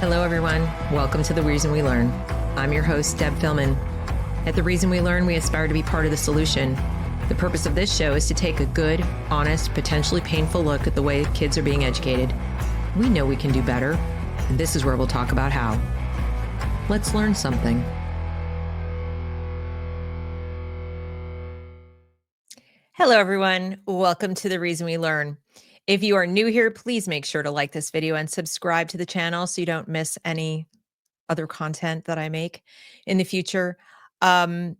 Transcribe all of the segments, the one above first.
Hello, everyone. Welcome to The Reason We Learn. I'm your host, Deb Philman. At The Reason We Learn, we aspire to be part of the solution. The purpose of this show is to take a good, honest, potentially painful look at the way kids are being educated. We know we can do better, and this is where we'll talk about how. Let's learn something. Hello, everyone. Welcome to The Reason We Learn. If you are new here, please make sure to like this video and subscribe to the channel so you don't miss any other content that I make in the future. Last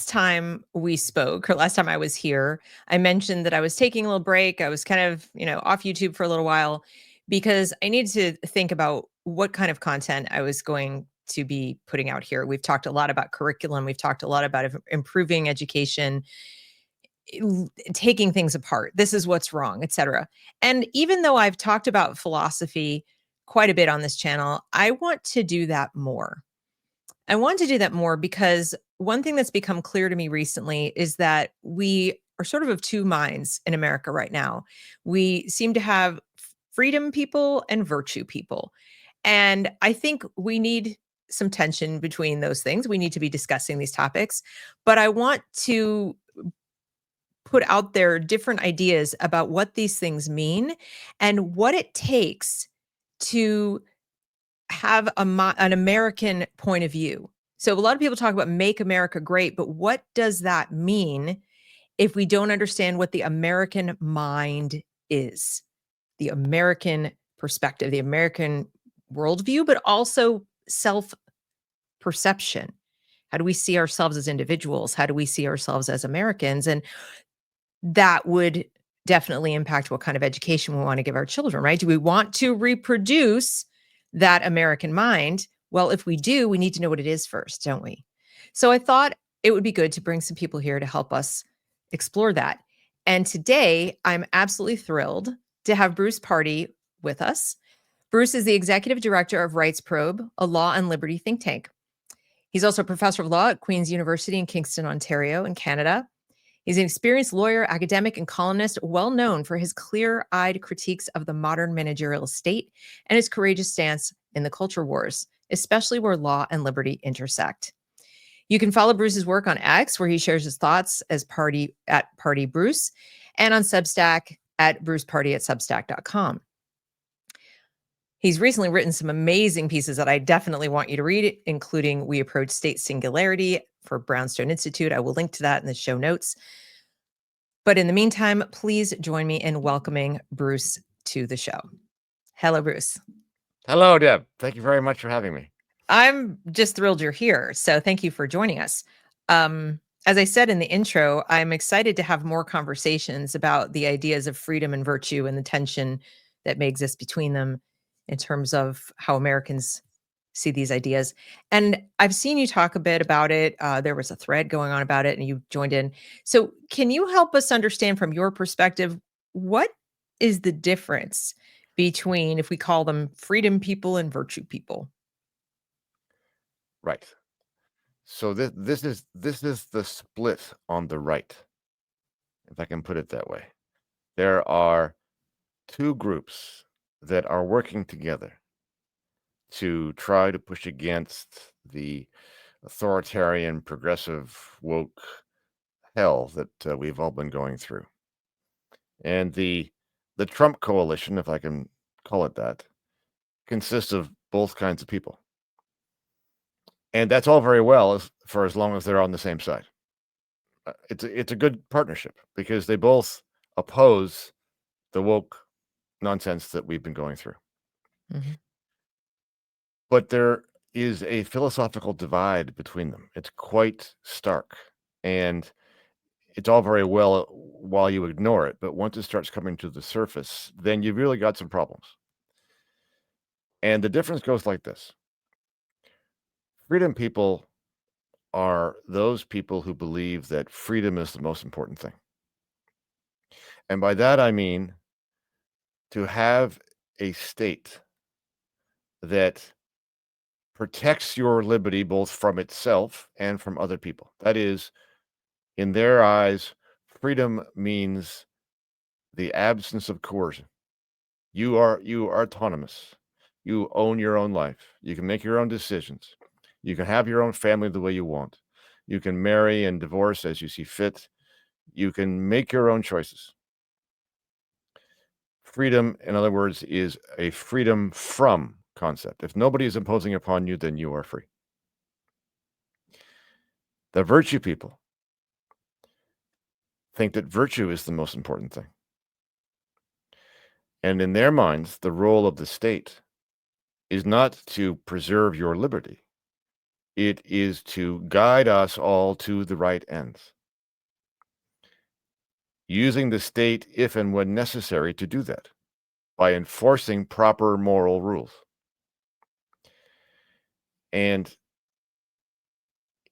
time we spoke, or last time I was here, I mentioned that I was taking a little break. I was kind of, off YouTube for a little while because I needed to think about what kind of content I was going to be putting out here. We've talked a lot about curriculum. We've talked a lot about improving education, taking things apart. This is what's wrong, etc. And even though I've talked about philosophy quite a bit on this channel, I want to do that more. I want to do that more because one thing that's become clear to me recently is that we are sort of two minds in America right now. We seem to have freedom people and virtue people. And I think we need some tension between those things. We need to be discussing these topics. But I want to put out there different ideas about what these things mean and what it takes to have an American point of view. So a lot of people talk about make America great, but what does that mean if we don't understand what the American mind is, the American perspective, the American worldview, but also self-perception? How do we see ourselves as individuals? How do we see ourselves as Americans? And that would definitely impact what kind of education we want to give our children, right? Do we want to reproduce that American mind? Well, if we do, we need to know what it is first, don't we? So I thought it would be good to bring some people here to help us explore that. And today, I'm absolutely thrilled to have Bruce Pardy with us. Bruce is the executive director of Rights Probe, a law and liberty think tank. He's also a professor of law at Queen's University in Kingston, Ontario, in Canada. He's an experienced lawyer, academic, and columnist, well known for his clear-eyed critiques of the modern managerial state and his courageous stance in the culture wars, especially where law and liberty intersect. You can follow Bruce's work on X, where he shares his thoughts as Pardy at Pardy Bruce, and on Substack at brucepardy@substack.com. He's recently written some amazing pieces that I definitely want you to read, including We Approach State Singularity for Brownstone Institute. I will link to that in the show notes. But in the meantime, please join me in welcoming Bruce to the show. Hello, Bruce. Hello, Deb. Thank you very much for having me. I'm just thrilled you're here. So thank you for joining us. As I said in the intro, I'm excited to have more conversations about the ideas of freedom and virtue and the tension that may exist between them in terms of how Americans see these ideas. And I've seen you talk a bit about it. There was a thread going on about it and you joined in. So can you help us understand from your perspective, what is the difference between, if we call them freedom people and virtue people? Right. So this is the split on the right, if I can put it that way. There are two groups that are working together to try to push against the authoritarian, progressive, woke hell that we've all been going through. And the Trump coalition, if I can call it that, consists of both kinds of people. And that's all very well for as long as they're on the same side. It's a good partnership because they both oppose the woke nonsense that we've been going through. Mm-hmm. But there is a philosophical divide between them. It's quite stark. And it's all very well while you ignore it. But once it starts coming to the surface, then you've really got some problems. And the difference goes like this. Freedom people are those people who believe that freedom is the most important thing. And by that, I mean to have a state that protects your liberty both from itself and from other people. That is, in their eyes, freedom means the absence of coercion. You are autonomous. You own your own life. You can make your own decisions. You can have your own family the way you want. You can marry and divorce as you see fit. You can make your own choices. Freedom, in other words, is a freedom from concept. If nobody is imposing upon you, then you are free. The virtue people think that virtue is the most important thing. And in their minds, the role of the state is not to preserve your liberty. It is to guide us all to the right ends, using the state if and when necessary to do that by enforcing proper moral rules. And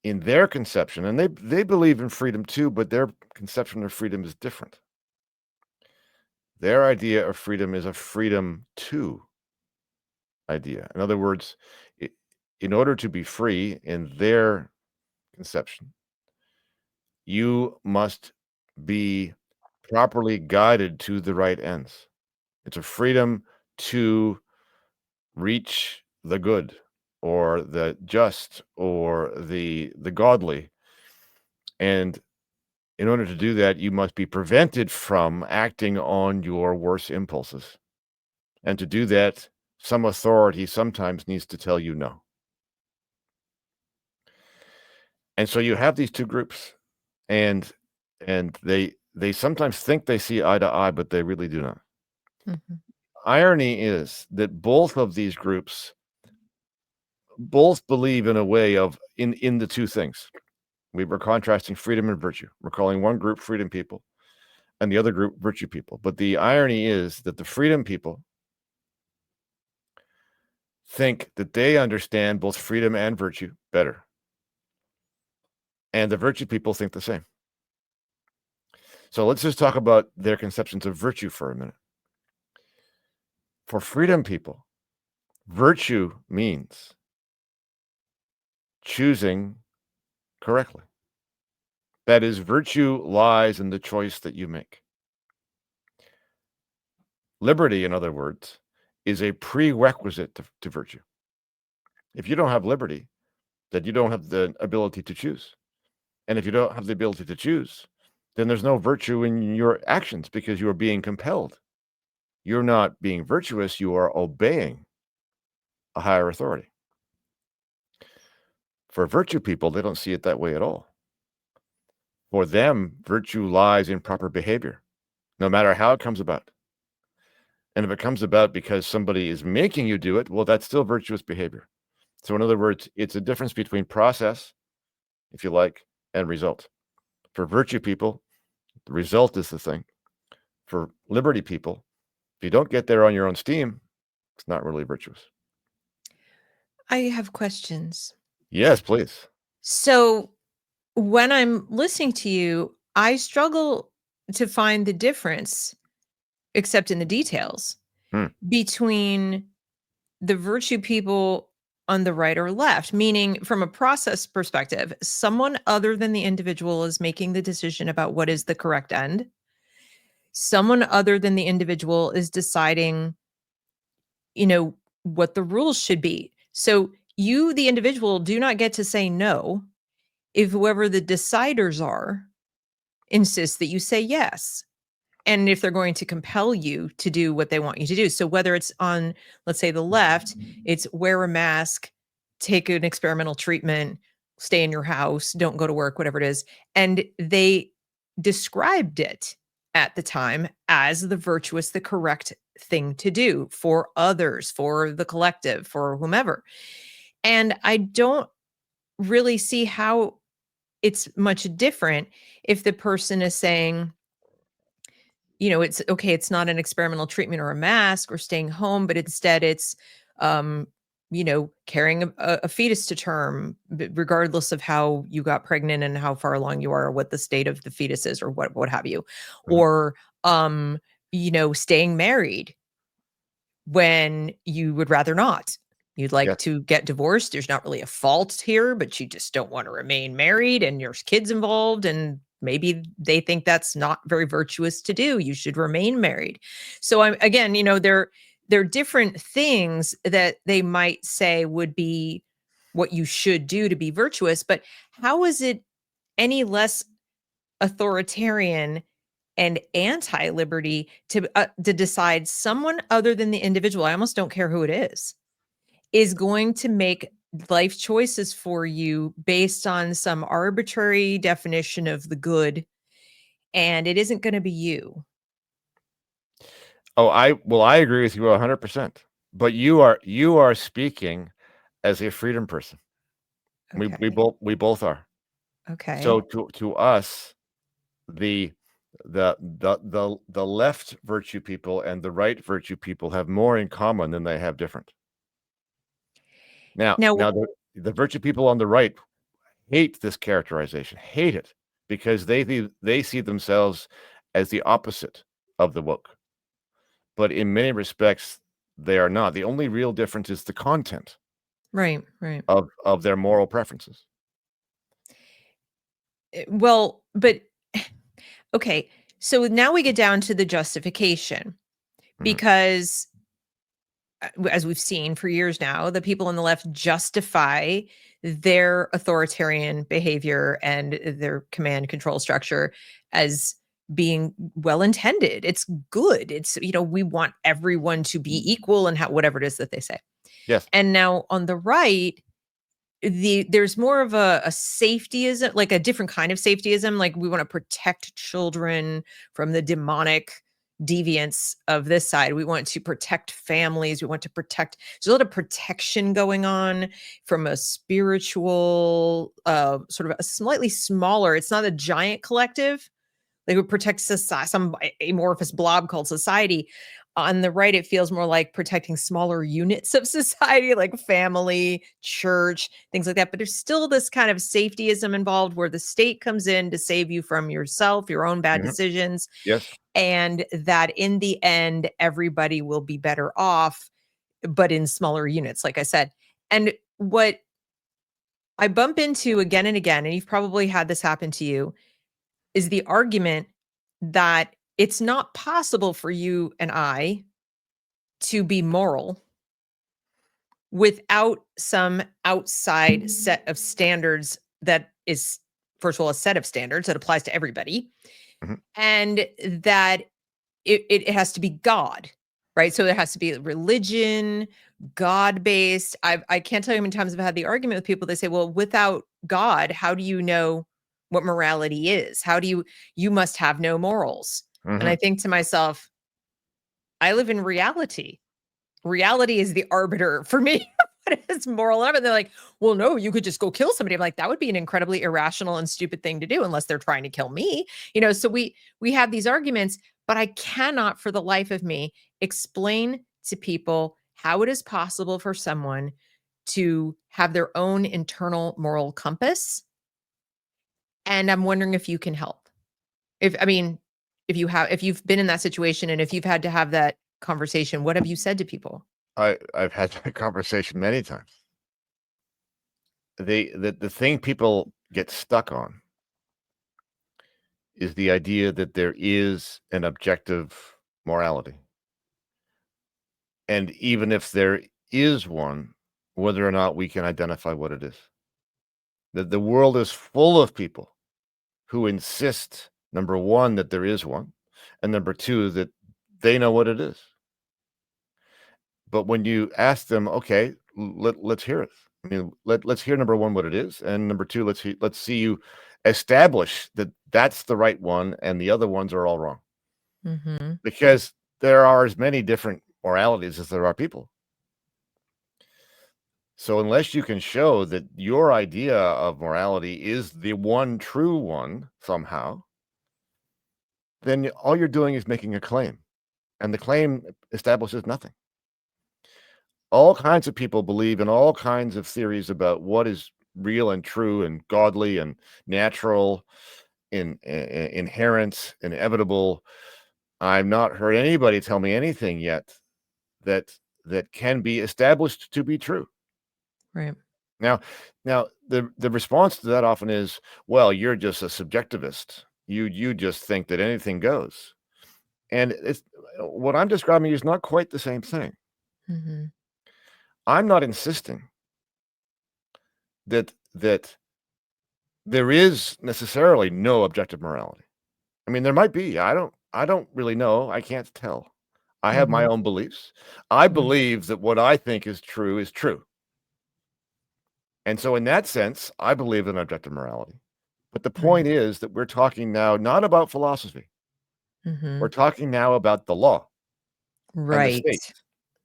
in their conception, and they believe in freedom too, but their conception of freedom is different. Their idea of freedom is a freedom to idea. In other words, in order to be free in their conception, you must be properly guided to the right ends. It's a freedom to reach the good or the just or the godly. And in order to do that, you must be prevented from acting on your worst impulses. And to do that, some authority sometimes needs to tell you no. And so you have these two groups, and they sometimes think they see eye to eye, but they really do not. Mhm. Irony is that both of these groups both believe in a way of in the two things. We were contrasting freedom and virtue. We're calling one group freedom people and the other group virtue people. But the irony is that the freedom people think that they understand both freedom and virtue better. And the virtue people think the same. So let's just talk about their conceptions of virtue for a minute. For freedom people, virtue means choosing correctly. That is, virtue lies in the choice that you make. Liberty, in other words, is a prerequisite to virtue. If you don't have liberty, then you don't have the ability to choose. And if you don't have the ability to choose, then there's no virtue in your actions because you are being compelled. You're not being virtuous, you are obeying a higher authority. For virtue people, they don't see it that way at all. For them, virtue lies in proper behavior, no matter how it comes about. And if it comes about because somebody is making you do it, well, that's still virtuous behavior. So in other words, it's a difference between process, if you like, and result. For virtue people, the result is the thing. For liberty people, if you don't get there on your own steam, it's not really virtuous. I have questions. Yes, please. So when I'm listening to you, I struggle to find the difference, except in the details, Hmm. between the virtue people on the right or left, meaning from a process perspective, someone other than the individual is making the decision about what is the correct end. Someone other than the individual is deciding, what the rules should be. So you, the individual, do not get to say no if whoever the deciders are insist that you say yes. And if they're going to compel you to do what they want you to do. So whether it's on, let's say, the left, it's wear a mask, take an experimental treatment, stay in your house, don't go to work, whatever it is. And they described it at the time as the virtuous, the correct thing to do for others, for the collective, for whomever. And I don't really see how it's much different if the person is saying, it's okay, it's not an experimental treatment or a mask or staying home, but instead it's, carrying a fetus to term, regardless of how you got pregnant and how far along you are, or what the state of the fetus is, or what have you, Mhm. or, staying married when you would rather not. You'd like Yes. to get divorced. There's not really a fault here, but you just don't want to remain married and there's kids involved. And maybe they think that's not very virtuous to do. You should remain married. So I'm again, there are different things that they might say would be what you should do to be virtuous, but how is it any less authoritarian and anti-liberty to decide someone other than the individual, I almost don't care who it is going to make life choices for you based on some arbitrary definition of the good, and it isn't going to be you. Oh, I agree with you 100%. But you are speaking as a freedom person. Okay. We both are. Okay. So to us, the left virtue people and the right virtue people have more in common than they have different. Now Now, the virtue people on the right hate this characterization, hate it, because they see themselves as the opposite of the woke. But in many respects, they are not. The only real difference is the content right. of their moral preferences. Well, but okay. So now we get down to the justification, because as we've seen for years now, the people on the left justify their authoritarian behavior and their command control structure as being well intended. It's good. It's, we want everyone to be equal and whatever it is that they say. Yes. And now on the right, there's more of a safetyism, like a different kind of safetyism. Like, we want to protect children from the demonic deviance of this side. We want to protect families. We want to protect. There's a lot of protection going on from a spiritual, sort of a slightly smaller. It's not a giant collective. Like, we protect society, some amorphous blob called society. On the right, it feels more like protecting smaller units of society, like family, church, things like that. But there's still this kind of safetyism involved, where the state comes in to save you from yourself, your own bad decisions. Yes. And that in the end, everybody will be better off, but in smaller units, like I said. And what I bump into again and again, and you've probably had this happen to you, is the argument that it's not possible for you and I to be moral without some outside set of standards that is, first of all, a set of standards that applies to everybody, and that it has to be God, right? So there has to be religion, God-based. I can't tell you how many times I've had the argument with people. They say, well, without God, how do you know what morality is? How do you must have no morals. And I think to myself, I live in reality. Reality is the arbiter for me. What is moral? And they're like, well, no, you could just go kill somebody. I'm like, that would be an incredibly irrational and stupid thing to do, unless they're trying to kill me. So we have these arguments, but I cannot for the life of me explain to people how it is possible for someone to have their own internal moral compass. And I'm wondering if you can help. If you've been in that situation, and if you've had to have that conversation, what have you said to people? I've had that conversation many times. The thing people get stuck on is the idea that there is an objective morality. And even if there is one, whether or not we can identify what it is. That the world is full of people who insist, number one, that there is one, and number two, that they know what it is. But when you ask them, okay, let's hear it. I mean, let's hear, number one, what it is, and number two, let's see you establish that that's the right one and the other ones are all wrong. Because there are as many different moralities as there are people. So unless you can show that your idea of morality is the one true one somehow, then all you're doing is making a claim, and the claim establishes nothing. All kinds of people believe in all kinds of theories about what is real and true and godly and natural, inherent, inevitable. I've not heard anybody tell me anything yet that can be established to be true. Right. Now, the response to that often is, well, you're just a subjectivist. You just think that anything goes. And it's what I'm describing is not quite the same thing. Mm-hmm. I'm not insisting that there is necessarily no objective morality. I mean, there might be. I don't really know. I can't tell. I have my Mm-hmm. own beliefs. I Mm-hmm. believe that what I think is true is true. And so in that sense, I believe in objective morality. But the point is that we're talking now not about philosophy. Mm-hmm. We're talking now about the law and the Right. state,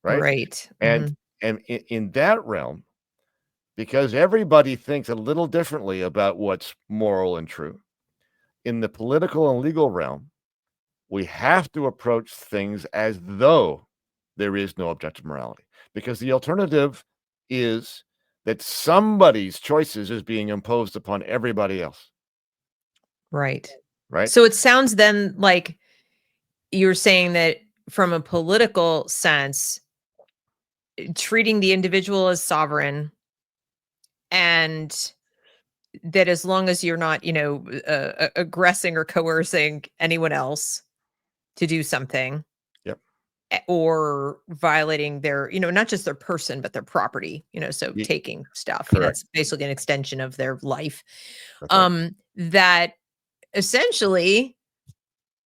right? Right. Mm-hmm. And in that realm, because everybody thinks a little differently about what's moral and true, in the political and legal realm, we have to approach things as though there is no objective morality, because the alternative is that somebody's choices is being imposed upon everybody else, Right. right? So it sounds then like you're saying that from a political sense, treating the individual as sovereign, and that as long as you're not, aggressing or coercing anyone else to do something, Yep. or violating their, not just their person, but their property, so Ye- taking stuff, Correct. it's basically an extension of their life. That's right. That essentially,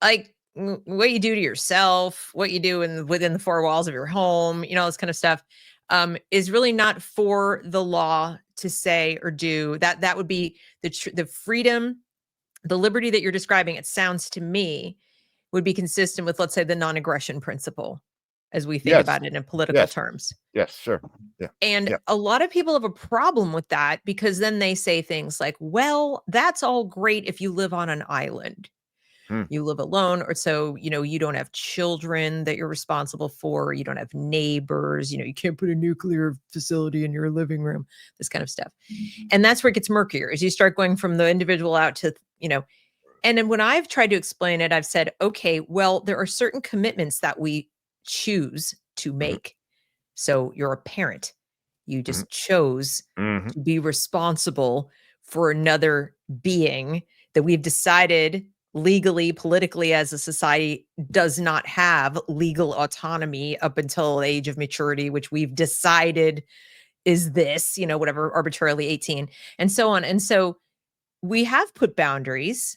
like, what you do to yourself, what you do within the four walls of your home, this kind of stuff, is really not for the law to say or do. That would be the freedom, the liberty that you're describing. It sounds to me would be consistent with, let's say, the non-aggression principle, as we think Yes. about it in political Yes. terms. Yes. Sure. Yeah. And Yeah. a lot of people have a problem with that, because then they say things like, well, that's all great if you live on an island. Hmm. You live alone, or so, you don't have children that you're responsible for, you don't have neighbors, you can't put a nuclear facility in your living room, this kind of stuff. And that's where it gets murkier as you start going from the individual out to, and then when I've tried to explain it, I've said, okay, well, there are certain commitments that we choose to Mhm. make. So you're a parent. You Mhm. just chose Mhm. to be responsible for another being that we've decided legally, politically, as a society, does not have legal autonomy up until the age of maturity, which we've decided is this, whatever, arbitrarily 18, and so on. And so we have put boundaries.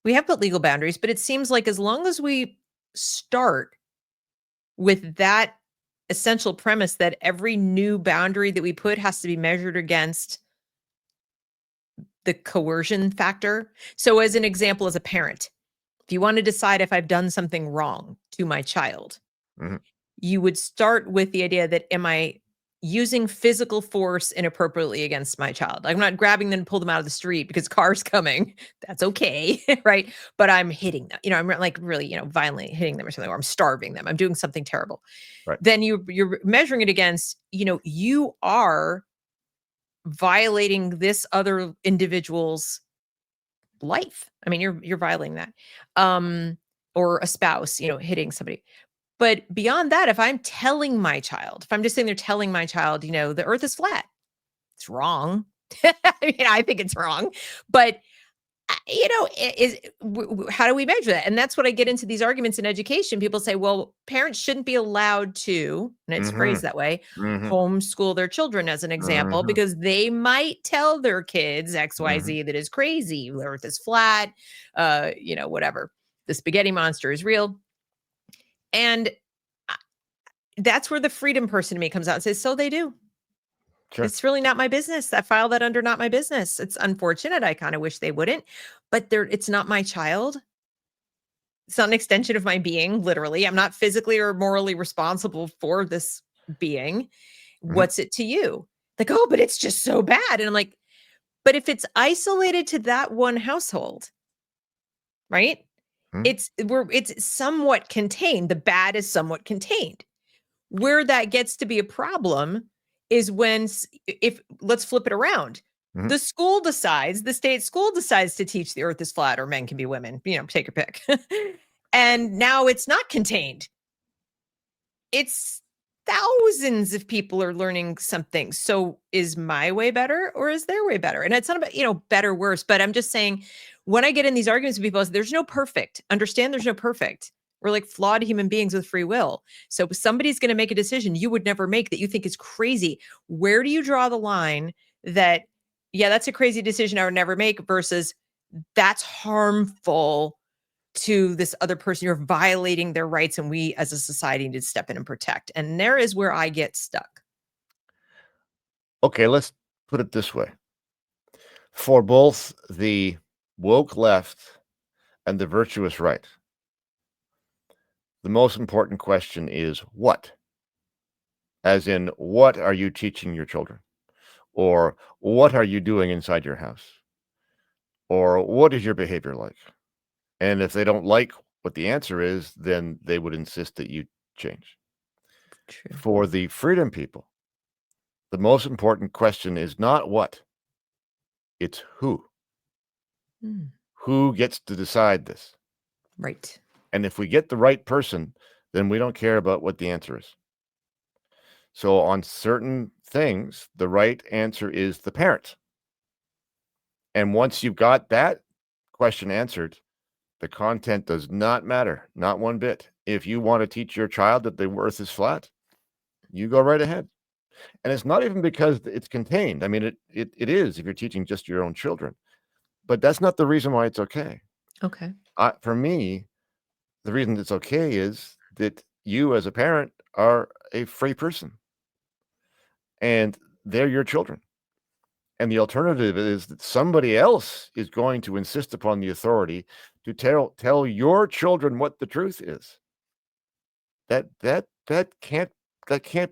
We have put legal boundaries, but it seems like as long as we start with that essential premise that every new boundary that we put has to be measured against the coercion factor. So, as an example, as a parent, if you want to decide if I've done something wrong to my child, Mhm. you would start with the idea that, am I using physical force inappropriately against my child? I'm not grabbing them and pull them out of the street because car's coming. That's okay, right? But I'm hitting them. I'm like really, violently hitting them or something, or I'm starving them. I'm doing something terrible. Right. Then you're measuring it against, you are violating this other individual's life. I mean, you're violating that. Or a spouse, hitting somebody. But beyond that, if I'm telling my child, if I'm just sitting there telling my child, the earth is flat, it's wrong. I mean, I think it's wrong. But how do we measure that? And that's what I get into these arguments in education. People say, well, parents shouldn't be allowed to, and it's Mhm. phrased that way, Mhm. homeschool their children, as an example, Mhm. because they might tell their kids Mhm. XYZ that is crazy. The earth is flat, whatever. The spaghetti monster is real. And I- that's where the freedom person in me comes out and says, so they do. Sure. It's really not my business. I file that under not my business. It's unfortunate. I kind of wish they wouldn't, but it's not my child. It's not an extension of my being, literally. I'm not physically or morally responsible for this being. Mhm. What's it to you? Like, oh, but it's just so bad. And I'm like, but if it's isolated to that one household, right? Mhm. It's somewhat contained. The bad is somewhat contained. Where that gets to be a problem is when, if let's flip it around. Mhm. The state school decides to teach the earth is flat or men can be women, take your pick. And now it's not contained. It's thousands of people are learning something. So is my way better or is their way better? And it's not about, better, worse, but I'm just saying, when I get in these arguments with people, there's no perfect. Understand there's no perfect, We're like flawed human beings with free will. So somebody's going to make a decision you would never make that you think is crazy. Where do you draw the line that, yeah, that's a crazy decision I would never make versus that's harmful to this other person? You're violating their rights, and we as a society need to step in and protect. And there is where I get stuck. Okay, let's put it this way. For both the woke left and the virtuous right, the most important question is what? As in, what are you teaching your children? Or what are you doing inside your house? Or what is your behavior like? And if they don't like what the answer is, then they would insist that you change. True. For the freedom people, the most important question is not what, it's who. Mm, Who gets to decide this? right. And if we get the right person, then we don't care about what the answer is. So on certain things, the right answer is the parent. And once you've got that question answered, the content does not matter, not one bit. If you want to teach your child that the earth is flat, you go right ahead. And it's not even because it's contained. I mean, it is if you're teaching just your own children, but that's not the reason why it's okay. Okay. For me, the reason it's okay is that you as a parent are a free person and they're your children. And the alternative is that somebody else is going to insist upon the authority to tell your children what the truth is. That can't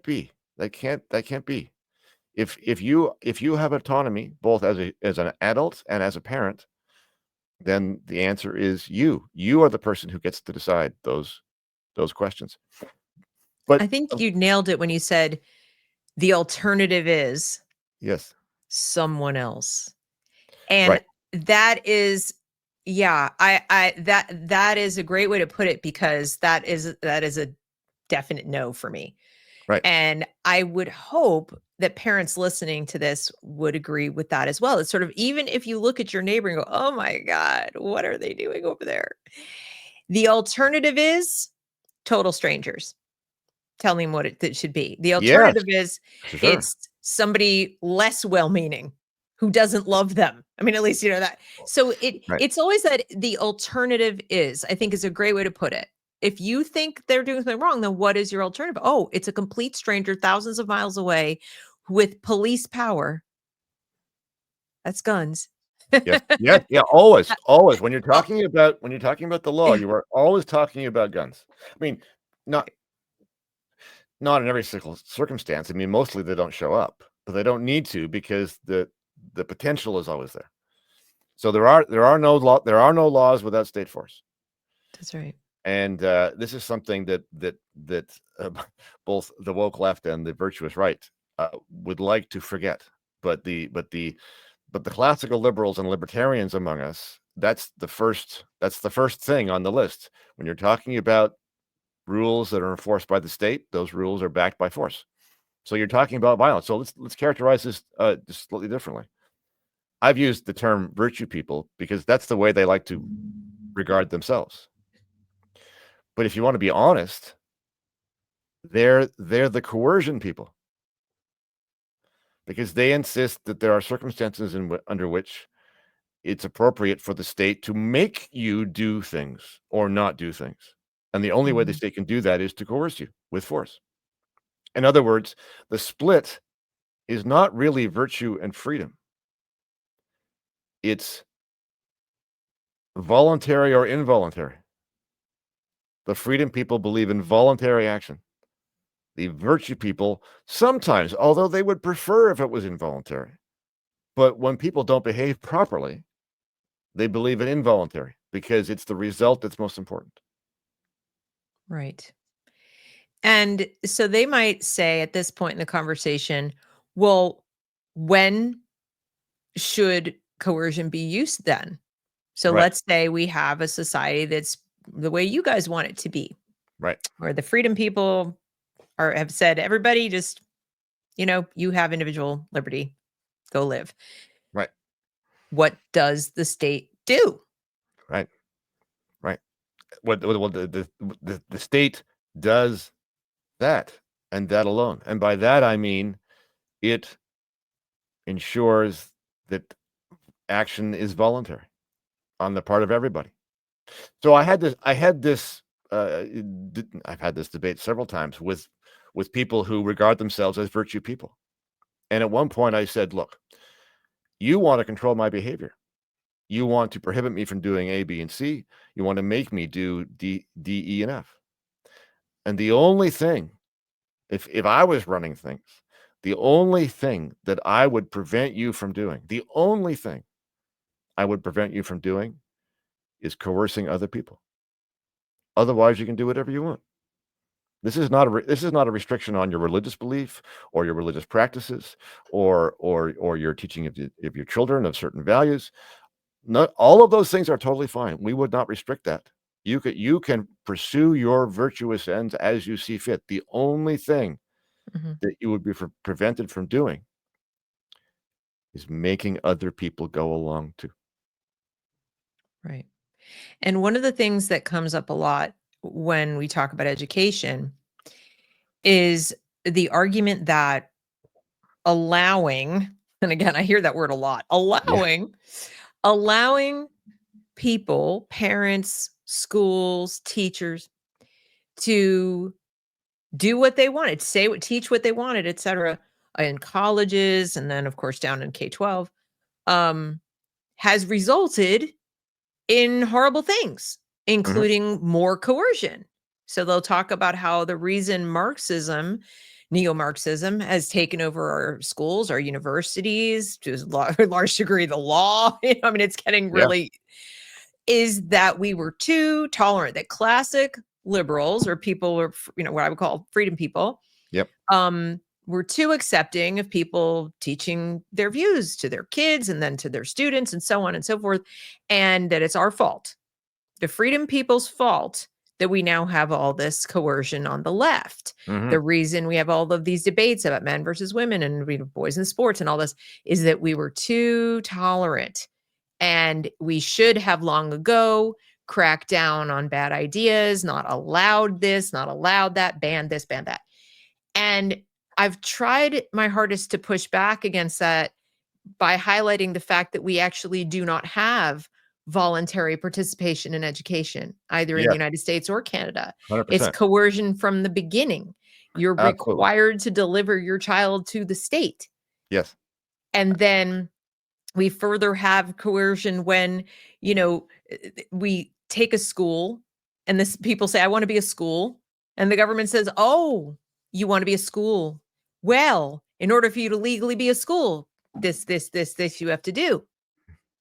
be. That can't be. If you have autonomy, both as an adult and as a parent, then the answer is you. You are the person who gets to decide those questions. But I think you nailed it when you said the alternative is yes, someone else. And right, that is, yeah, that is a great way to put it, because that is a definite no for me. right. And I would hope that parents listening to this would agree with that as well. It's sort of, even if you look at your neighbor and go, oh my God, what are they doing over there? The alternative is total strangers. Tell me what it should be. The Yes, alternative is for sure. it's somebody less well-meaning who doesn't love them. I mean, at least you know that. So Right. it's always that the alternative is, I think, is a great way to put it. If you think they're doing something wrong, then what is your alternative? Oh, it's a complete stranger thousands of miles away with police power. That's guns. Yes. Yes. Yeah. Always. Always. When you're Oh, talking about the law, yeah, you are always talking about guns. I mean, not not in every single circumstance. I mean, mostly they don't show up, but they don't need to because the potential is always there. So there are no laws without state force. that's right. And this is something that both the woke left and the virtuous right would like to forget. But the classical liberals and libertarians among us, that's the first thing on the list. When you're talking about rules that are enforced by the state, those rules are backed by force. So you're talking about violence. So let's characterize this just slightly differently. I've used the term virtue people because that's the way they like to regard themselves. But if you want to be honest, they're the coercion people because they insist that there are circumstances under which it's appropriate for the state to make you do things or not do things. And the only way the Mhm. state can do that is to coerce you with force. In other words, the split is not really virtue and freedom. It's voluntary or involuntary. The freedom people believe in voluntary action. The virtue people sometimes, although they would prefer if it was involuntary. But when people don't behave properly, they believe in involuntary because it's the result that's most important. Right. And so they might say at this point in the conversation, well, when should coercion be used then? So Right, let's say we have a society that's the way you guys want it to be, right, where the freedom people have said, everybody just, you have individual liberty, go live. right, What does the state do? right, right. the state does that and that alone. And by that, I mean it ensures that action is voluntary on the part of everybody. So I've had this debate several times with people who regard themselves as virtue people. And at one point I said, look, you want to control my behavior. You want to prohibit me from doing A, B, and C. You want to make me do D, E, and F. And the only thing, if I was running things, the only thing that I would prevent you from doing, the only thing I would prevent you from doing is coercing other people. Otherwise, you can do whatever you want. This is not a restriction on your religious belief or your religious practices or your teaching of your children of certain values. Not all of those things are totally fine. We would not restrict that. You can pursue your virtuous ends as you see fit. The only thing that you would be prevented from doing is making other people go along too. Right. And one of the things that comes up a lot when we talk about education is the argument that allowing, and again, I hear that word a lot, allowing people, parents, schools, teachers to do what they wanted, teach what they wanted, et cetera, in colleges, and then of course down in K-12, has resulted in horrible things, including more coercion. So they'll talk about how the reason neo-Marxism has taken over our schools, our universities, to a large degree, the law, I mean, it's getting really, is that we were too tolerant, that classic liberals or people were, what I would call freedom people, were too accepting of people teaching their views to their kids and then to their students and so on and so forth, and that it's our fault, the freedom people's fault, that we now have all this coercion on the left. The reason we have all of these debates about men versus women and boys in sports and all this is that we were too tolerant, and we should have long ago cracked down on bad ideas, not allowed this, not allowed that, banned this, banned that. And I've tried my hardest to push back against that by highlighting the fact that we actually do not have voluntary participation in education, either in the United States or Canada. 100%. It's coercion from the beginning. You're required to deliver your child to the state. Yes. And then we further have coercion when, we take a school and people say, I want to be a school. And the government says, oh, you want to be a school? Well, in order for you to legally be a school, this you have to do.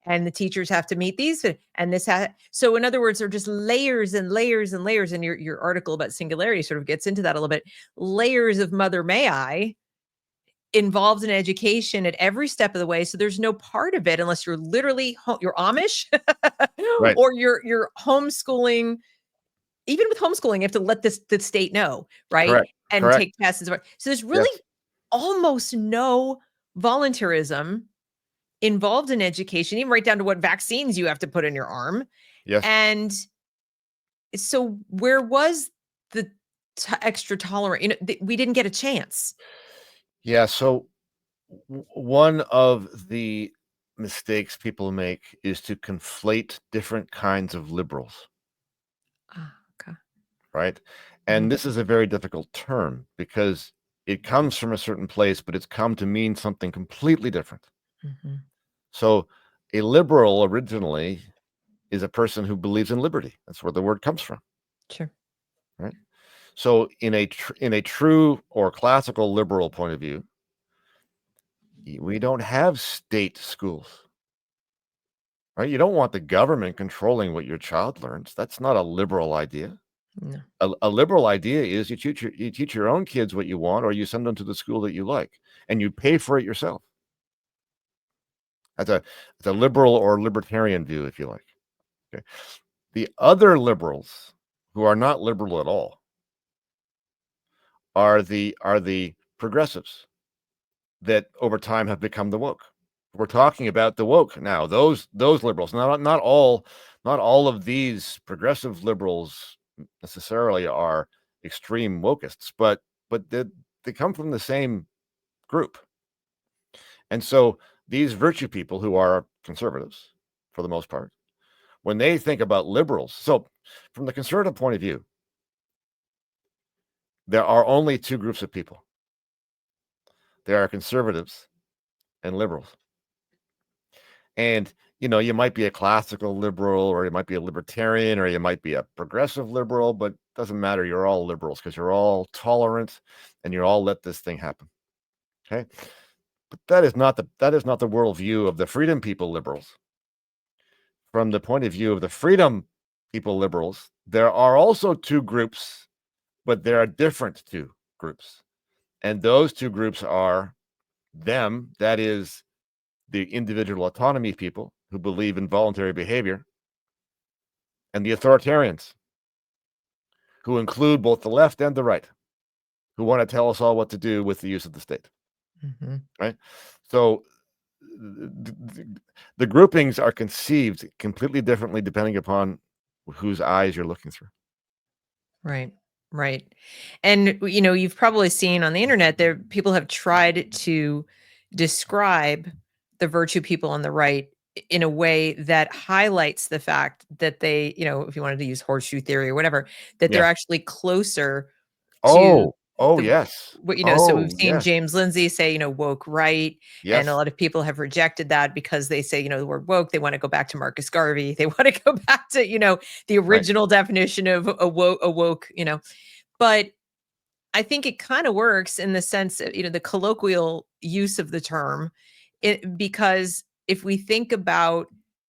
And the teachers have to meet these and this. So in other words, they're just layers and layers and layers. And your article about singularity sort of gets into that a little bit. Layers of Mother May I involved in education at every step of the way. So there's no part of it unless you're literally you're Amish Right. or you're homeschooling. Even with homeschooling, you have to let the state know, right? Correct. And Correct. take tests. So there's really almost no voluntarism involved in education, even right down to what vaccines you have to put in your arm. Yes. And so where was the extra tolerant? We didn't get a chance. Yeah. So one of the mistakes people make is to conflate different kinds of liberals. Okay. Right. And this is a very difficult term because it comes from a certain place, but it's come to mean something completely different. So a liberal originally is a person who believes in liberty. That's where the word comes from. Sure. Right. So in a true or classical liberal point of view, we don't have state schools. Right? You don't want the government controlling what your child learns. That's not a liberal idea. No. A liberal idea is you teach your own kids what you want, or you send them to the school that you like, and you pay for it yourself. It's a liberal or libertarian view, if you like. Okay. The other liberals who are not liberal at all are the progressives that over time have become the woke. We're talking about the woke now. Those liberals, not all not all of these progressive liberals necessarily are extreme wokists, but they come from the same group. And so these virtue people who are conservatives, for the most part, when they think about liberals, so from the conservative point of view, there are only two groups of people. There are conservatives and liberals. And, you might be a classical liberal, or you might be a libertarian, or you might be a progressive liberal, but it doesn't matter. You're all liberals because you're all tolerant and you all let this thing happen. Okay. But that is not the worldview of the freedom people liberals. From the point of view of the freedom people liberals, there are also two groups, but there are different two groups. And those two groups are them, that is the individual autonomy people who believe in voluntary behavior, and the authoritarians, who include both the left and the right, who want to tell us all what to do with the use of the state. Mm-hmm. Right? So the groupings are conceived completely differently depending upon whose eyes you're looking through. Right. Right. And, you've probably seen on the internet there, people have tried to describe the virtue people on the right in a way that highlights the fact that they, if you wanted to use horseshoe theory or whatever, that they're Yeah. actually closer to Oh, the, yes. so we've Oh, seen yes. James Lindsay say, woke right. And a Yes. lot of people have rejected that because they say, the word woke, they want to go back to Marcus Garvey. They want to go back to, the Right. original definition of a woke, but I think it kind of works in the sense of, the colloquial use of the term, because if we think about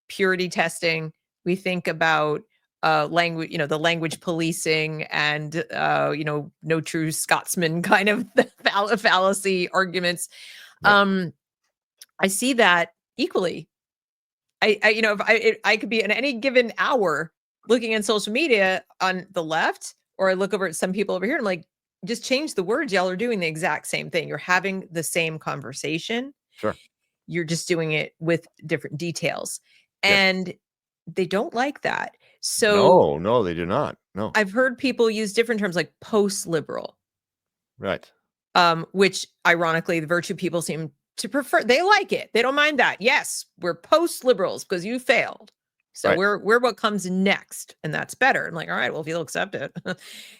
purity testing, we think about language, the language policing and, no true Scotsman kind of fallacy arguments. Right. I see that equally. If I could be in any given hour looking at social media on the left, or I look over at some people over here, and I'm like, just change the words. Y'all are doing the exact same thing. You're having the same conversation. Sure. You're just doing it with different details. Yes. And they don't like that. So No, they do not. No. I've heard people use different terms like post-liberal, Right. which ironically, the virtue people seem to prefer. They like it. They don't mind that. Yes, we're post-liberals because you failed. So Right. we're what comes next, and that's better. I'm like, all right, well, if you'll accept it,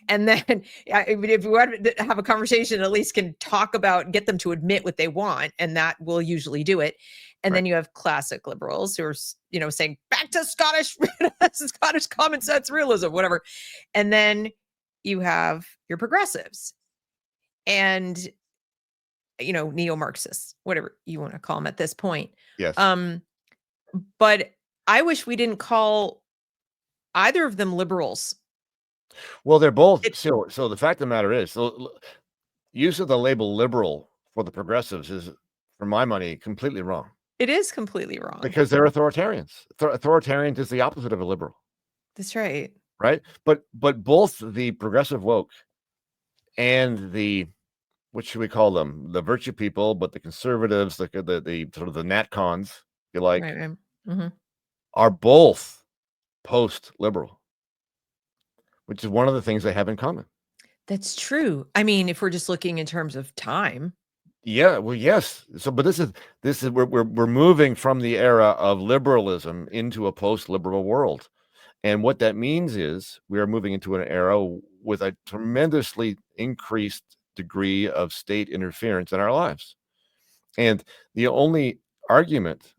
and then if we want to have a conversation, at least can talk about, get them to admit what they want, and that will usually do it. And then Right. you have classic liberals who are, saying back to Scottish, Scottish common sense realism, whatever. And then you have your progressives and, neo-Marxists, whatever you want to call them at this point. Yes. But I wish we didn't call either of them liberals. Well, they're both. So the fact of the matter is, use of the label liberal for the progressives is, for my money, completely wrong. It is completely wrong. Because they're authoritarians. Authoritarians is the opposite of a liberal. That's right. Right? But both the progressive woke and the, what should we call them? The virtue people, but the conservatives, the sort of the natcons, if you like, Right. Mm-hmm. are both post-liberal, which is one of the things they have in common. That's true. I mean, if we're just looking in terms of time. Yeah, well, yes. So, but this is we're moving from the era of liberalism into a post-liberal world, and what that means is we are moving into an era with a tremendously increased degree of state interference in our lives, and the only argument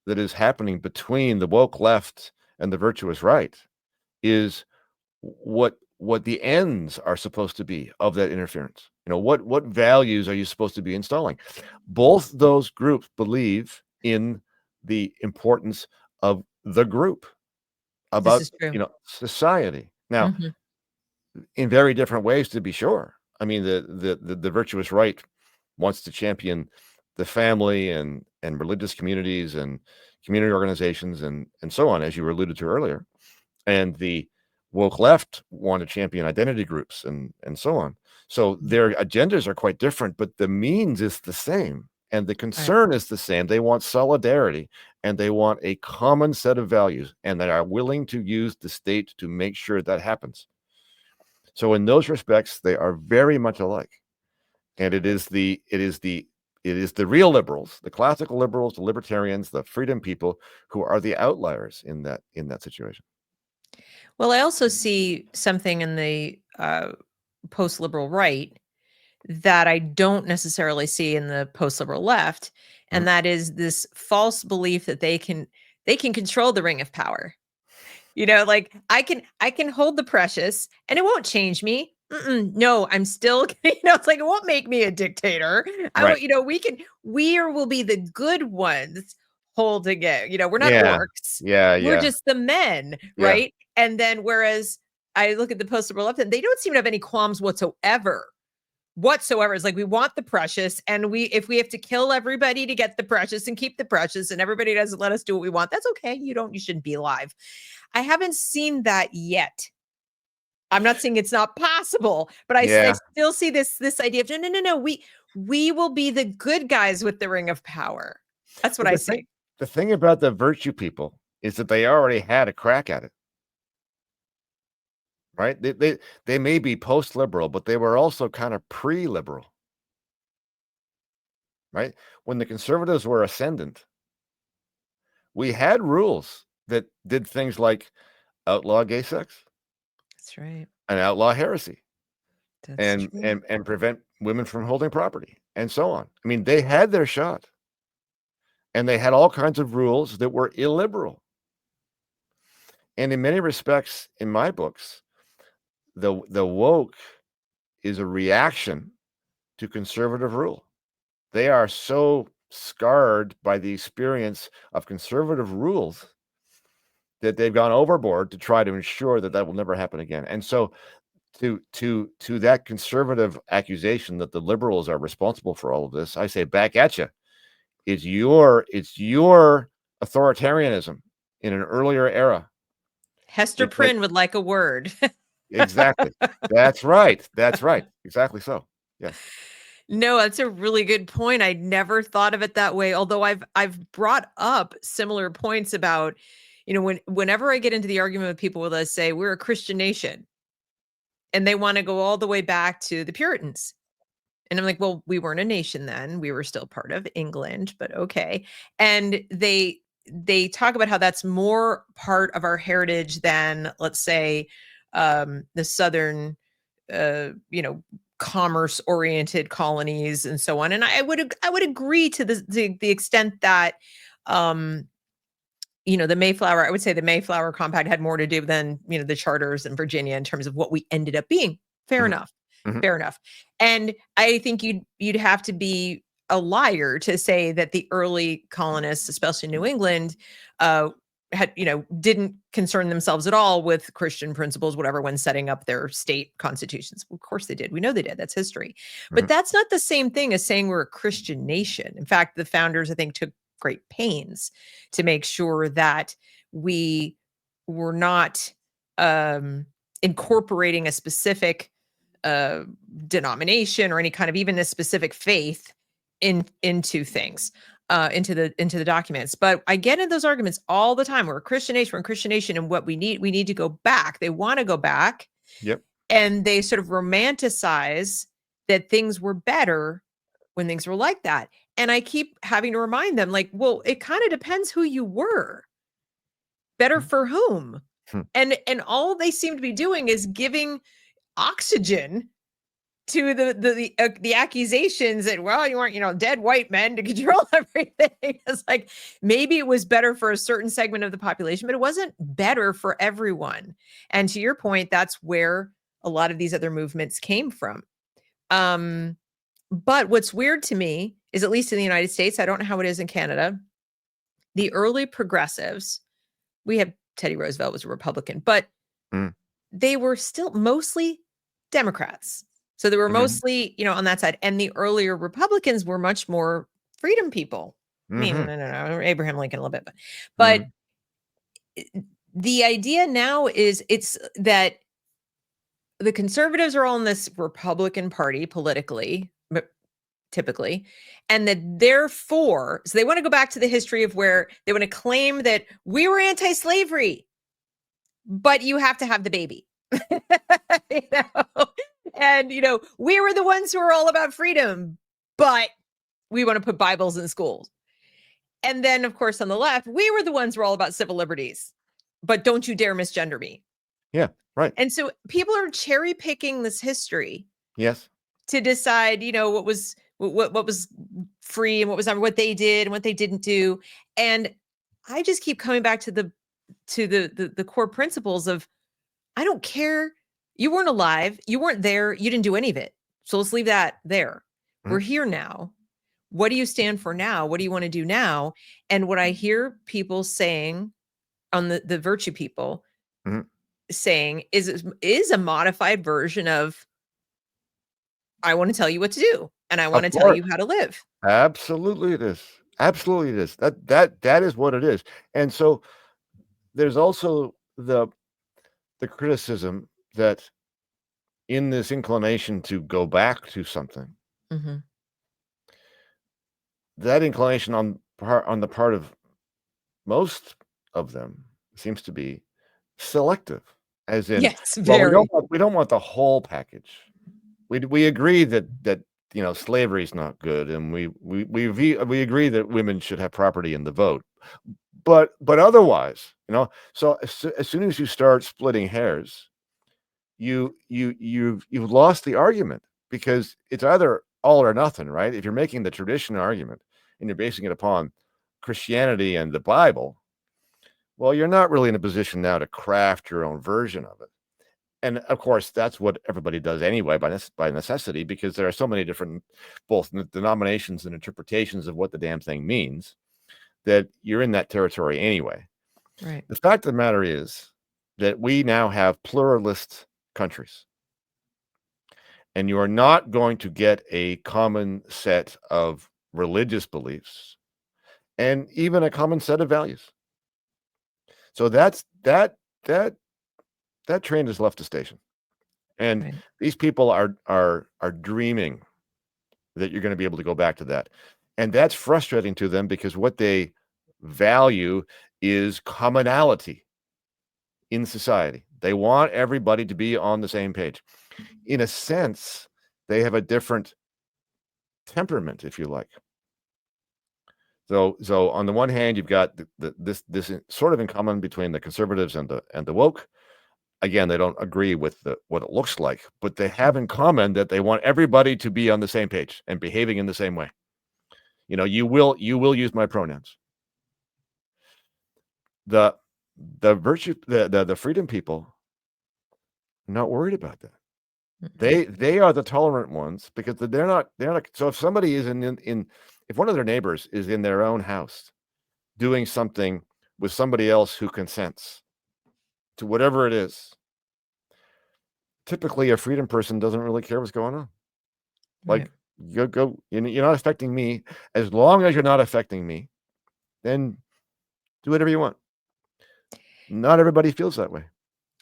that is happening between the woke left and the virtuous right is what the ends are supposed to be of that interference. What values are you supposed to be installing? Both those groups believe in the importance of the group, This about is true. society. Now, Mhm. in very different ways, to be sure. I mean, the virtuous right wants to champion the family and religious communities and community organizations and so on, as you alluded to earlier. And the woke left want to champion identity groups and so on. So their agendas are quite different, but the means is the same. And the concern is the same. They want solidarity and they want a common set of values, and they are willing to use the state to make sure that happens. So in those respects, they are very much alike. And it is the real liberals, the classical liberals, the libertarians, the freedom people who are the outliers in that situation. Well, I also see something in the post-liberal right that I don't necessarily see in the post-liberal left, and that is this false belief that they can control the ring of power. Like I can hold the precious and it won't change me. No, I'm still, it's like it won't make me a dictator. Right. We will be the good ones holding it. We're not Yeah. orcs. Yeah. We're Yeah. just the men, Yeah. right? And then whereas I look at the post-liberal left and they don't seem to have any qualms whatsoever. It's like we want the precious, and if we have to kill everybody to get the precious and keep the precious, and everybody doesn't let us do what we want, that's okay. You shouldn't be alive. I haven't seen that yet. I'm not saying it's not possible, but I still see this idea of no. We will be the good guys with the ring of power. That's what I say. The thing about the virtue people is that they already had a crack at it. Right? They may be post-liberal, but they were also kind of pre-liberal. Right? When the conservatives were ascendant, we had rules that did things like outlaw gay sex. That's right. And outlaw heresy. That's true. And prevent women from holding property and so on. I mean, they had their shot. And they had all kinds of rules that were illiberal. And in many respects, in my books, the woke is a reaction to conservative rule. They are so scarred by the experience of conservative rules that they've gone overboard to try to ensure that will never happen again. And so to that conservative accusation that the liberals are responsible for all of this, I say back at you. It's your authoritarianism in an earlier era. Hester Prynne would like a word. Exactly. That's right. That's right. Exactly so. Yes. No, that's a really good point. I never thought of it that way. Although I've brought up similar points about, whenever I get into the argument with people with us say we're a Christian nation, and they want to go all the way back to the Puritans. And I'm like, well, we weren't a nation then. We were still part of England, but okay. And they talk about how that's more part of our heritage than, let's say, the Southern, commerce-oriented colonies and so on. And I would agree to the extent that, the Mayflower, I would say the Mayflower Compact had more to do than, the charters in Virginia in terms of what we ended up being. Fair enough. Fair enough. And I think you'd have to be a liar to say that the early colonists, especially New England, didn't concern themselves at all with Christian principles, whatever, when setting up their state constitutions. Of course they did. We know they did. That's history. But that's not the same thing as saying we're a Christian nation. In fact, the founders, I think, took great pains to make sure that we were not incorporating a specific denomination or any kind of even a specific faith into things, into the documents. But I get in those arguments all the time. We're a Christian nation, and what we need to go back. They want to go back. Yep. And they sort of romanticize that things were better when things were like that. And I keep having to remind them, like, well, it kind of depends who you were. Better for whom? And all they seem to be doing is giving oxygen to the accusations that, well, you weren't, dead white men to control everything. It's like, maybe it was better for a certain segment of the population, but it wasn't better for everyone. And to your point, that's where a lot of these other movements came from. But what's weird to me is, at least in the United States, I don't know how it is in Canada, the early progressives, we have Teddy Roosevelt was a Republican, but they were still mostly Democrats. So they were mostly, on that side. And the earlier Republicans were much more freedom people. I mean, no, Abraham Lincoln a little bit, but the idea now is it's that the conservatives are all in this Republican Party politically, but typically, and that therefore, so they want to go back to the history of where they want to claim that we were anti-slavery, but you have to have the baby. You know? And, you know, we were the ones who were all about freedom, but we want to put Bibles in schools. And then, of course, on the left, we were the ones who were all about civil liberties, but don't you dare misgender me. Yeah, right. And so people are cherry picking this history. Yes. To decide, you know, what was free and what was not, what they did and what they didn't do. And I just keep coming back to the core principles of, I don't care. You weren't alive. You weren't there. You didn't do any of it. So let's leave that there. Mhm. We're here now. What do you stand for now? What do you want to do now? And what I hear people saying on the virtue people Mhm. saying is a modified version of, I want to tell you what to do, and I want to tell you how to live. Absolutely it is. Absolutely it is. That is what it is. And so there's also the criticism that in this inclination to go back to something, Mhm. that inclination on the part of most of them seems to be selective, as in, Yes, well, very. we don't want the whole package. We agree that you know, slavery is not good, and we agree that women should have property in the vote, but otherwise, you know, so as soon as you start splitting hairs, you've lost the argument, because it's either all or nothing, right? If you're making the traditional argument and you're basing it upon Christianity and the Bible, well, you're not really in a position now to craft your own version of it. And of course, that's what everybody does anyway, by necessity, because there are so many different both denominations and interpretations of what the damn thing means, that you're in that territory anyway. Right. The fact of the matter is that we now have pluralist countries, and you are not going to get a common set of religious beliefs and even a common set of values. So that train has left the station. And Right. these people are dreaming that you're gonna be able to go back to that. And that's frustrating to them, because what they value is commonality in society. They want everybody to be on the same page. In a sense, they have a different temperament, if you like. So on the one hand, you've got this sort of in common between the conservatives and the woke. Again, they don't agree with what it looks like, but they have in common that they want everybody to be on the same page and behaving in the same way. You know, you will use my pronouns. The virtue, the freedom people, not worried about that. They are the tolerant ones, because they're not. So if somebody is if one of their neighbors is in their own house doing something with somebody else who consents to whatever it is, typically a freedom person doesn't really care what's going on. Like, go, you're not affecting me. As long as you're not affecting me, then do whatever you want. Not everybody feels that way.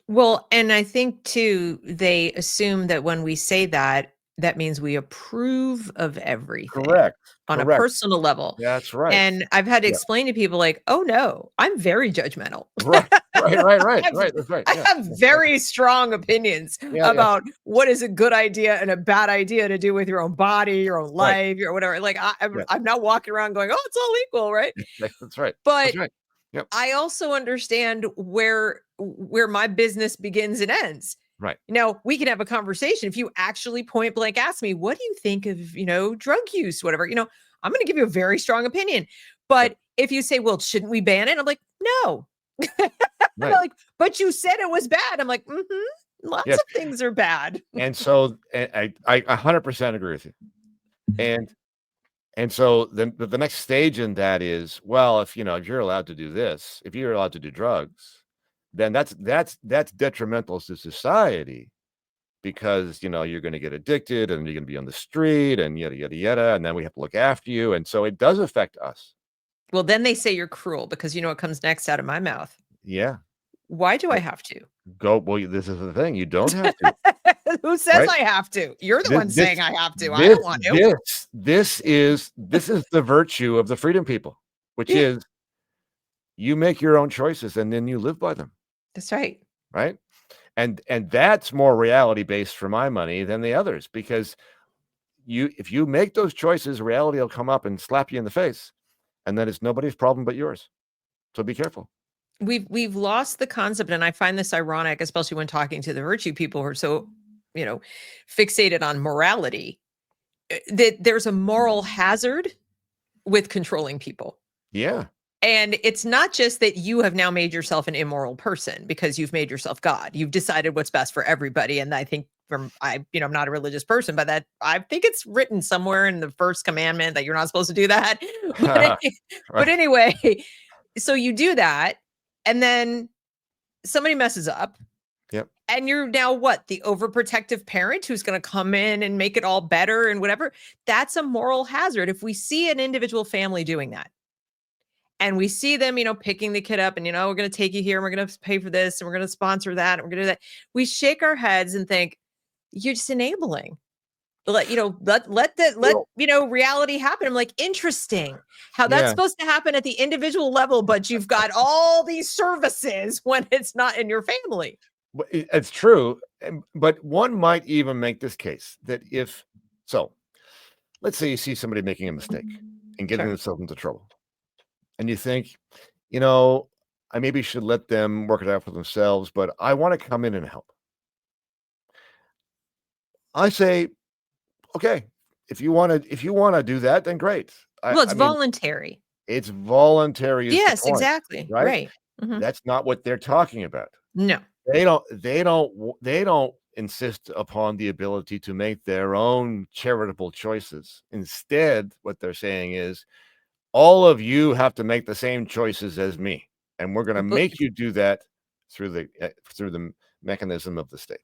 Well, and I think too, they assume that when we say that, that means we approve of everything Correct. on a Correct. personal level. That's right. And I've had to Yeah. explain to people like, oh no, I'm very judgmental. Right. Right. That's right. I Yeah. have very strong opinions Yeah. about what is a good idea and a bad idea to do with your own body, your own Right. life, your whatever. Like Yeah. I'm not walking around going, oh, it's all equal, right? That's right. But That's right. Yep. I also understand where my business begins and ends. Right. Now, we can have a conversation. If you actually point blank ask me, what do you think of, you know, drug use, whatever, you know, I'm going to give you a very strong opinion. But Yep. if you say, well, shouldn't we ban it? I'm like, no. Right. Like, but you said it was bad. I'm like, lots Yes. of things are bad. And so I 100% agree with you. And so the next stage in that is, well, if you're allowed to do this, if you're allowed to do drugs, then that's detrimental to society, because you're going to get addicted and you're going to be on the street and yada yada yada, and then we have to look after you, and so it does affect us. Well, then they say you're cruel, because you know what comes next out of my mouth. Yeah. Why do I have to? Well, this is the thing. You don't have to. Who says right? I have to? You're the one This saying I have to. I don't want to. this is the virtue of the freedom people, which Yeah, is you make your own choices and then you live by them, that's right. right? And that's more reality based for my money than the others, because if you make those choices, reality will come up and slap you in the face, and then it's nobody's problem but yours. So be careful. We've lost the concept, and I find this ironic, especially when talking to the virtue people who are so, fixated on morality, that there's a moral hazard with controlling people. Yeah. And it's not just that you have now made yourself an immoral person because you've made yourself God. You've decided what's best for everybody. And I think I'm not a religious person, but that I think it's written somewhere in the first commandment that you're not supposed to do that. But, but Right. anyway, so you do that, and then somebody messes up. Yep. And you're now what? The overprotective parent who's going to come in and make it all better and whatever. That's a moral hazard. If we see an individual family doing that, and we see them, picking the kid up and, we're going to take you here and we're going to pay for this and we're going to sponsor that and we're going to do that. We shake our heads and think, you're just enabling. Let reality happen. I'm like, interesting how that's Yeah. supposed to happen at the individual level, but you've got all these services when it's not in your family. It's true. But one might even make this case that let's say you see somebody making a mistake and getting Sure. themselves into trouble. And you think, I maybe should let them work it out for themselves, but I want to come in and help. I say, okay, if you want to do that, then great. Well, it's I mean, voluntary. it's voluntary. Is the Yes, point, exactly. right? Right. Mhm. That's not what they're talking about. No. They don't insist upon the ability to make their own charitable choices. Instead, what they're saying is, all of you have to make the same choices as me, and we're going to But make you do that through the mechanism of the state.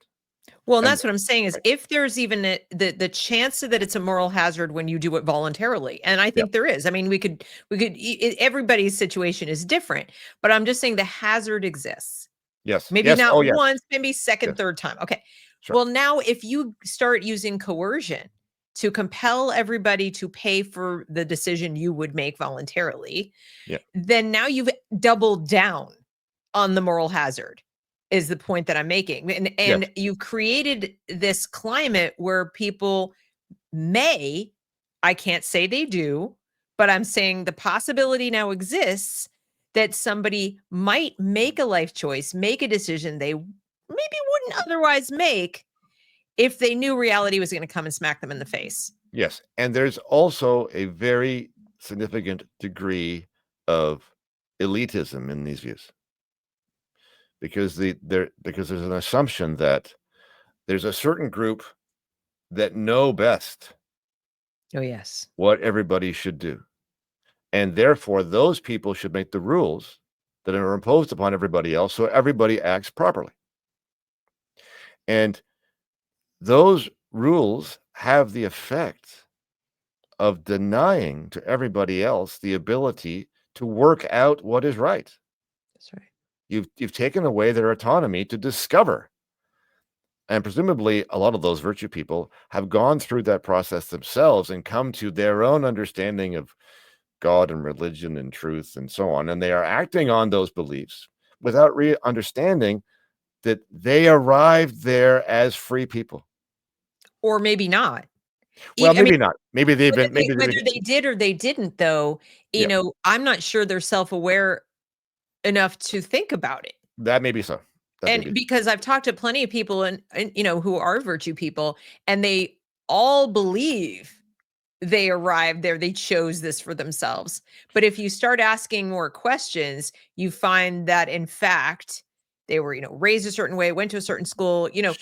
Well, and And that's what I'm saying is right. if there's even the chance that it's a moral hazard when you do it voluntarily, and I Yeah. think there is. I mean, everybody's situation is different, but I'm just saying the hazard exists. Yes. Maybe Yes. not Oh, yes. once, maybe second, Yes. third time. Okay. Sure. Well, now if you start using coercion to compel everybody to pay for the decision you would make voluntarily, Yeah. then now you've doubled down on the moral hazard, is the point that I'm making. And Yes. you've created this climate where people I can't say they do, but I'm saying the possibility now exists that somebody might make a life choice, make a decision they maybe wouldn't otherwise make if they knew reality was going to come and smack them in the face. Yes. And there's also a very significant degree of elitism in these views, because there's an assumption that there's a certain group that know best Oh, yes. what everybody should do. And therefore, those people should make the rules that are imposed upon everybody else so everybody acts properly. And those rules have the effect of denying to everybody else the ability to work out what is right. That's right. You've taken away their autonomy to discover. And presumably, a lot of those virtue people have gone through that process themselves and come to their own understanding of God and religion and truth and so on. And they are acting on those beliefs without understanding that they arrived there as free people. Or maybe not. Well, I mean, maybe not. Maybe they've been. Maybe whether they've they did or they didn't, though, Yeah, I'm not sure they're self-aware enough to think about it. that may be so. That may And be. because I've talked to plenty of people and who are virtue people, and they all believe they arrived there, they chose this for themselves. But if you start asking more questions, you find that in fact they were, raised a certain way, went to a certain school, that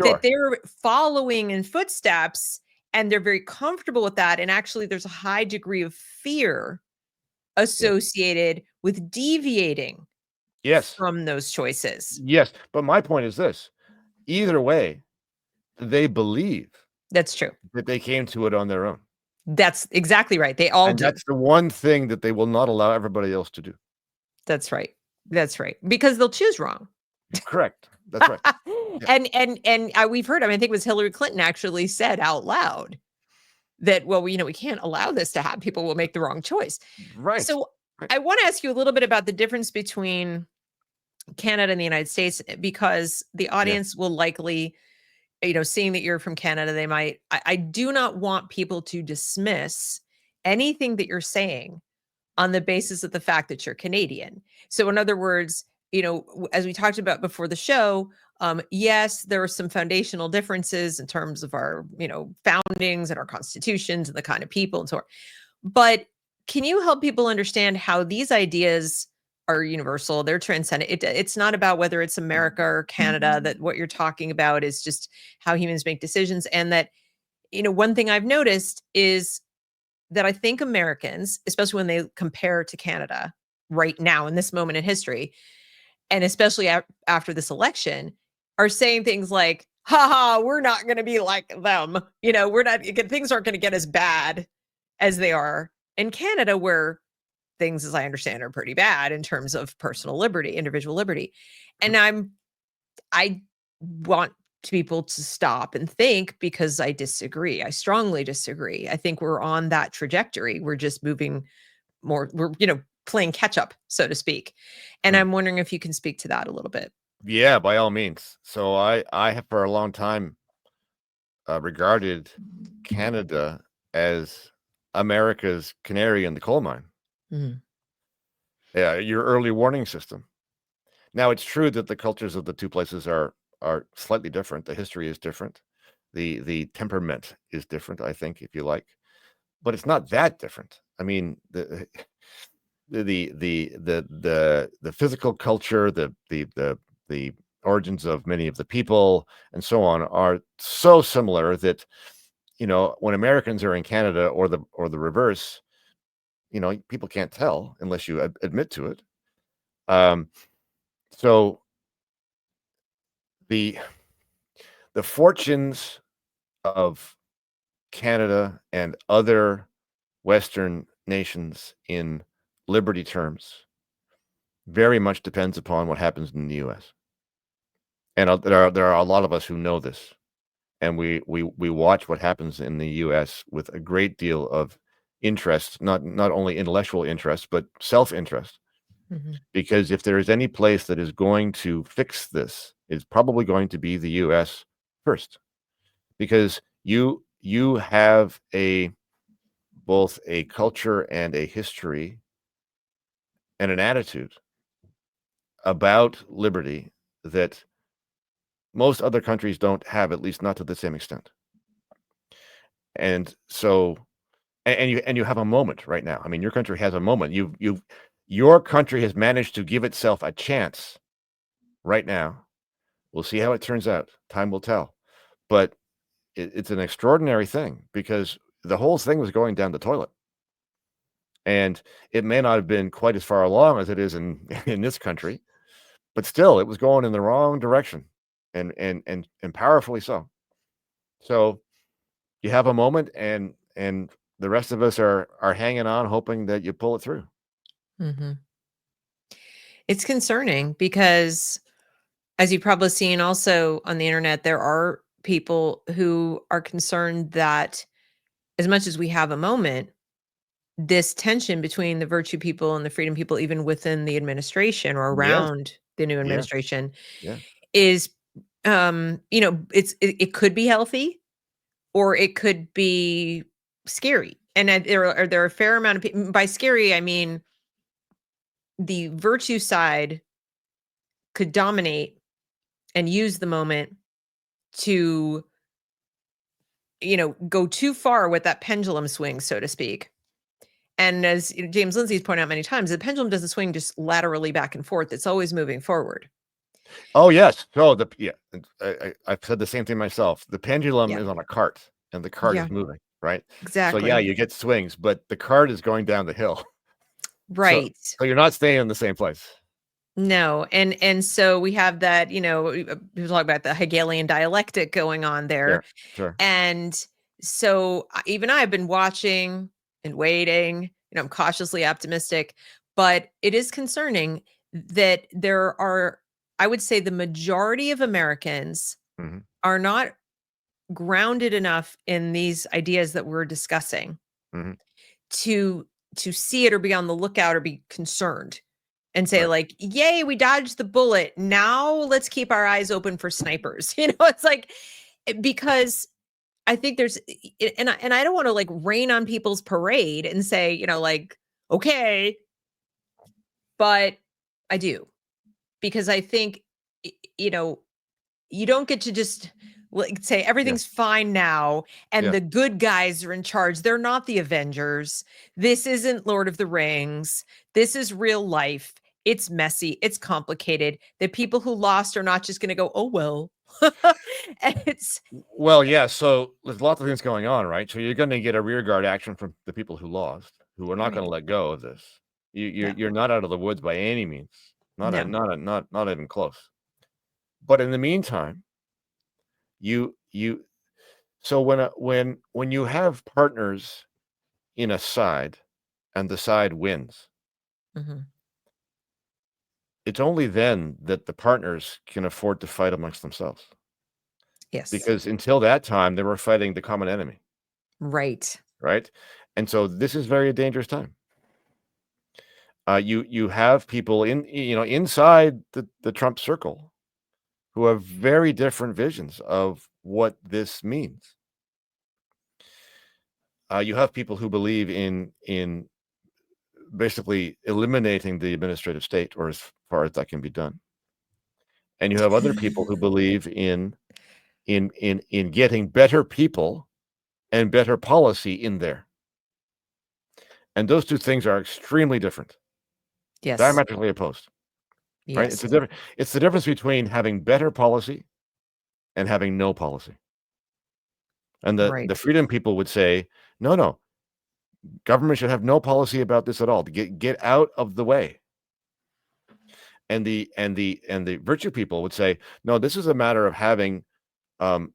Sure. they're following in footsteps and they're very comfortable with that. And actually, there's a high degree of fear Yeah. associated with deviating Yes. from those choices. Yes. But my point is this: either way, they believe That's true. that they came to it on their own, That's exactly right. They all and do. that's the one thing that they will not allow everybody else to do. That's right. That's right. Because they'll choose wrong. Correct. That's right. And we've heard, I mean, I think it was Hillary Clinton actually said out loud that, well, we can't allow this to happen. People will make the wrong choice. Right. So Right. I want to ask you a little bit about the difference between Canada and the United States, because the Yeah. audience will likely, seeing that you're from Canada, they might, I do not want people to dismiss anything that you're saying on the basis of the fact that you're Canadian. So, in other words, as we talked about before the show, yes, there are some foundational differences in terms of our, foundings and our constitutions and the kind of people and so on. But can you help people understand how these ideas are universal? They're transcendent. It's not about whether it's America or Canada, that what you're talking about is just how humans make decisions. And that, one thing I've noticed is that I think Americans, especially when they compare to Canada right now in this moment in history, and especially after this election, are saying things like, haha, we're not going to be like them. We're not, things aren't going to get as bad as they are in Canada, where things, as I understand, are pretty bad in terms of personal liberty, individual liberty. And I want people to stop and think, because I disagree. I strongly disagree. I think we're on that trajectory. We're just moving more, we're, playing catch up, so to speak. And Mm. I'm wondering if you can speak to that a little bit. Yeah, by all means. So I have for a long time regarded Canada as America's canary in the coal mine. Mhm. Yeah, your early warning system. Now, it's true that the cultures of the two places are slightly different. The history is different. The temperament is different, I think, if you like, but it's not that different. I mean, the physical culture, the origins of many of the people, and so on, are so similar that when Americans are in Canada, or the reverse, people can't tell unless you admit to it. Um, so the the fortunes of Canada and other Western nations in liberty terms very much depends upon what happens in the U.S. And there are a lot of us who know this, and we watch what happens in the U.S. with a great deal of interest, not only intellectual interest, but self-interest. Mhm. Because if there is any place that is going to fix this, it's probably going to be the U.S. first, because you have both a culture and a history and an attitude about liberty that most other countries don't have, at least not to the same extent. And so, and you have a moment right now. I mean, your country has a moment. Your country has managed to give itself a chance right now. We'll see how it turns out. Time will tell. But it's an extraordinary thing, because the whole thing was going down the toilet. And it may not have been quite as far along as it is in in this country, but still it was going in the wrong direction, and powerfully so. So you have a moment, and the rest of us are hanging on, hoping that you pull it through. Mhm. It's concerning because, as you've probably seen also on the internet, there are people who are concerned that, as much as we have a moment, this tension between the virtue people and the freedom people, even within the administration or Yes. around the new Yeah. administration, Yeah. is, it could be healthy, or it could be scary. And there are a fair amount of people. By scary, I mean the virtue side could dominate and use the moment to, go too far with that pendulum swing, so to speak. And as James Lindsay's pointed out many times, the pendulum doesn't swing just laterally back and forth. It's always moving forward. Oh, yes. So I've said the same thing myself. The pendulum Yeah. is on a cart, and the cart Yeah, is moving, right? So yeah, exactly. you get swings, but the cart is going down the hill. So Right. so you're not staying in the same place. No. And so we have that, we talk about the Hegelian dialectic going on there. Sure, sure. And so even I have been watching and waiting. I'm cautiously optimistic, but it is concerning that there are I would say the majority of Americans Mm-hmm. are not grounded enough in these ideas that we're discussing Mm-hmm. to see it or be on the lookout or be concerned and say Right. like, yay, we dodged the bullet. Now let's keep our eyes open for snipers. It's like, because I think there's, and I don't want to like rain on people's parade and say, like, okay, but I do, because I think, you know, you don't get to just like say Yeah. everything's fine now and Yeah. the good guys are in charge. They're not the Avengers. This isn't Lord of the Rings. This is real life. It's messy. It's complicated. The people who lost are not just going to go, oh, well. And it's Well, yeah. So there's lots of things going on, right? So you're going to get a rearguard action from the people who lost, who are not going right. to let go of this. No, You're not out of the woods by any means. Not no. not even close. But in the meantime, you so when you have partners in a side and the side wins, Mhm. it's only then that the partners can afford to fight amongst themselves. Yes. Because until that time, they were fighting the common enemy, Right. right? And so this is very dangerous time. You have people inside the Trump circle who have very different visions of what this means. You have people who believe in basically eliminating the administrative state, or as far as that can be done. And you have other people who believe in getting better people and better policy in there. And those two things are extremely different, Yes. diametrically opposed, right? Yes. It's the difference between having better policy and having no policy. And the Right. freedom people would say, no, no, government should have no policy about this at all. To get out of the way. And the virtue people would say, no, this is a matter of having um,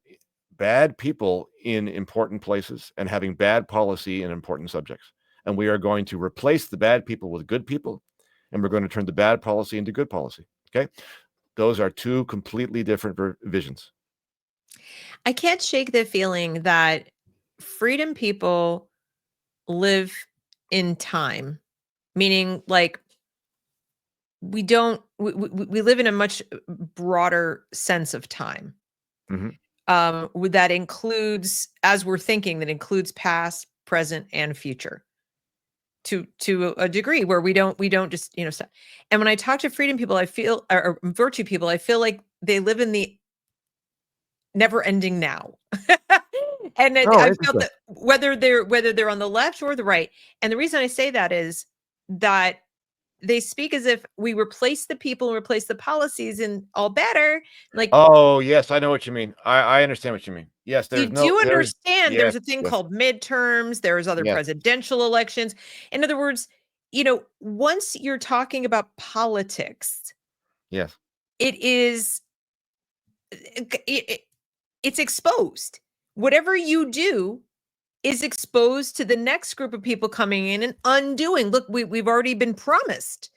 bad people in important places and having bad policy in important subjects. And we are going to replace the bad people with good people, and we're going to turn the bad policy into good policy. Okay, those are two completely different visions. I can't shake the feeling that freedom people live in time, meaning like we live in a much broader sense of time. Mhm. That includes, as we're thinking, that includes past, present, and future to a degree where we don't just stop. And when I talk to freedom people, I feel, or virtue people, I feel like they live in the never ending now. And Oh, I felt interesting. that whether they're on the left or the right, and the reason I say that is that they speak as if we replace the people and replace the policies and all better. Like, Oh, yes, I know what you mean. I understand what you mean. Yes, you do understand yes, there's a thing yes, called midterms, there's other yes, presidential elections. In other words, once you're talking about politics, yes. it is it's exposed. Whatever you do is exposed to the next group of people coming in and undoing. Look, we've already been promised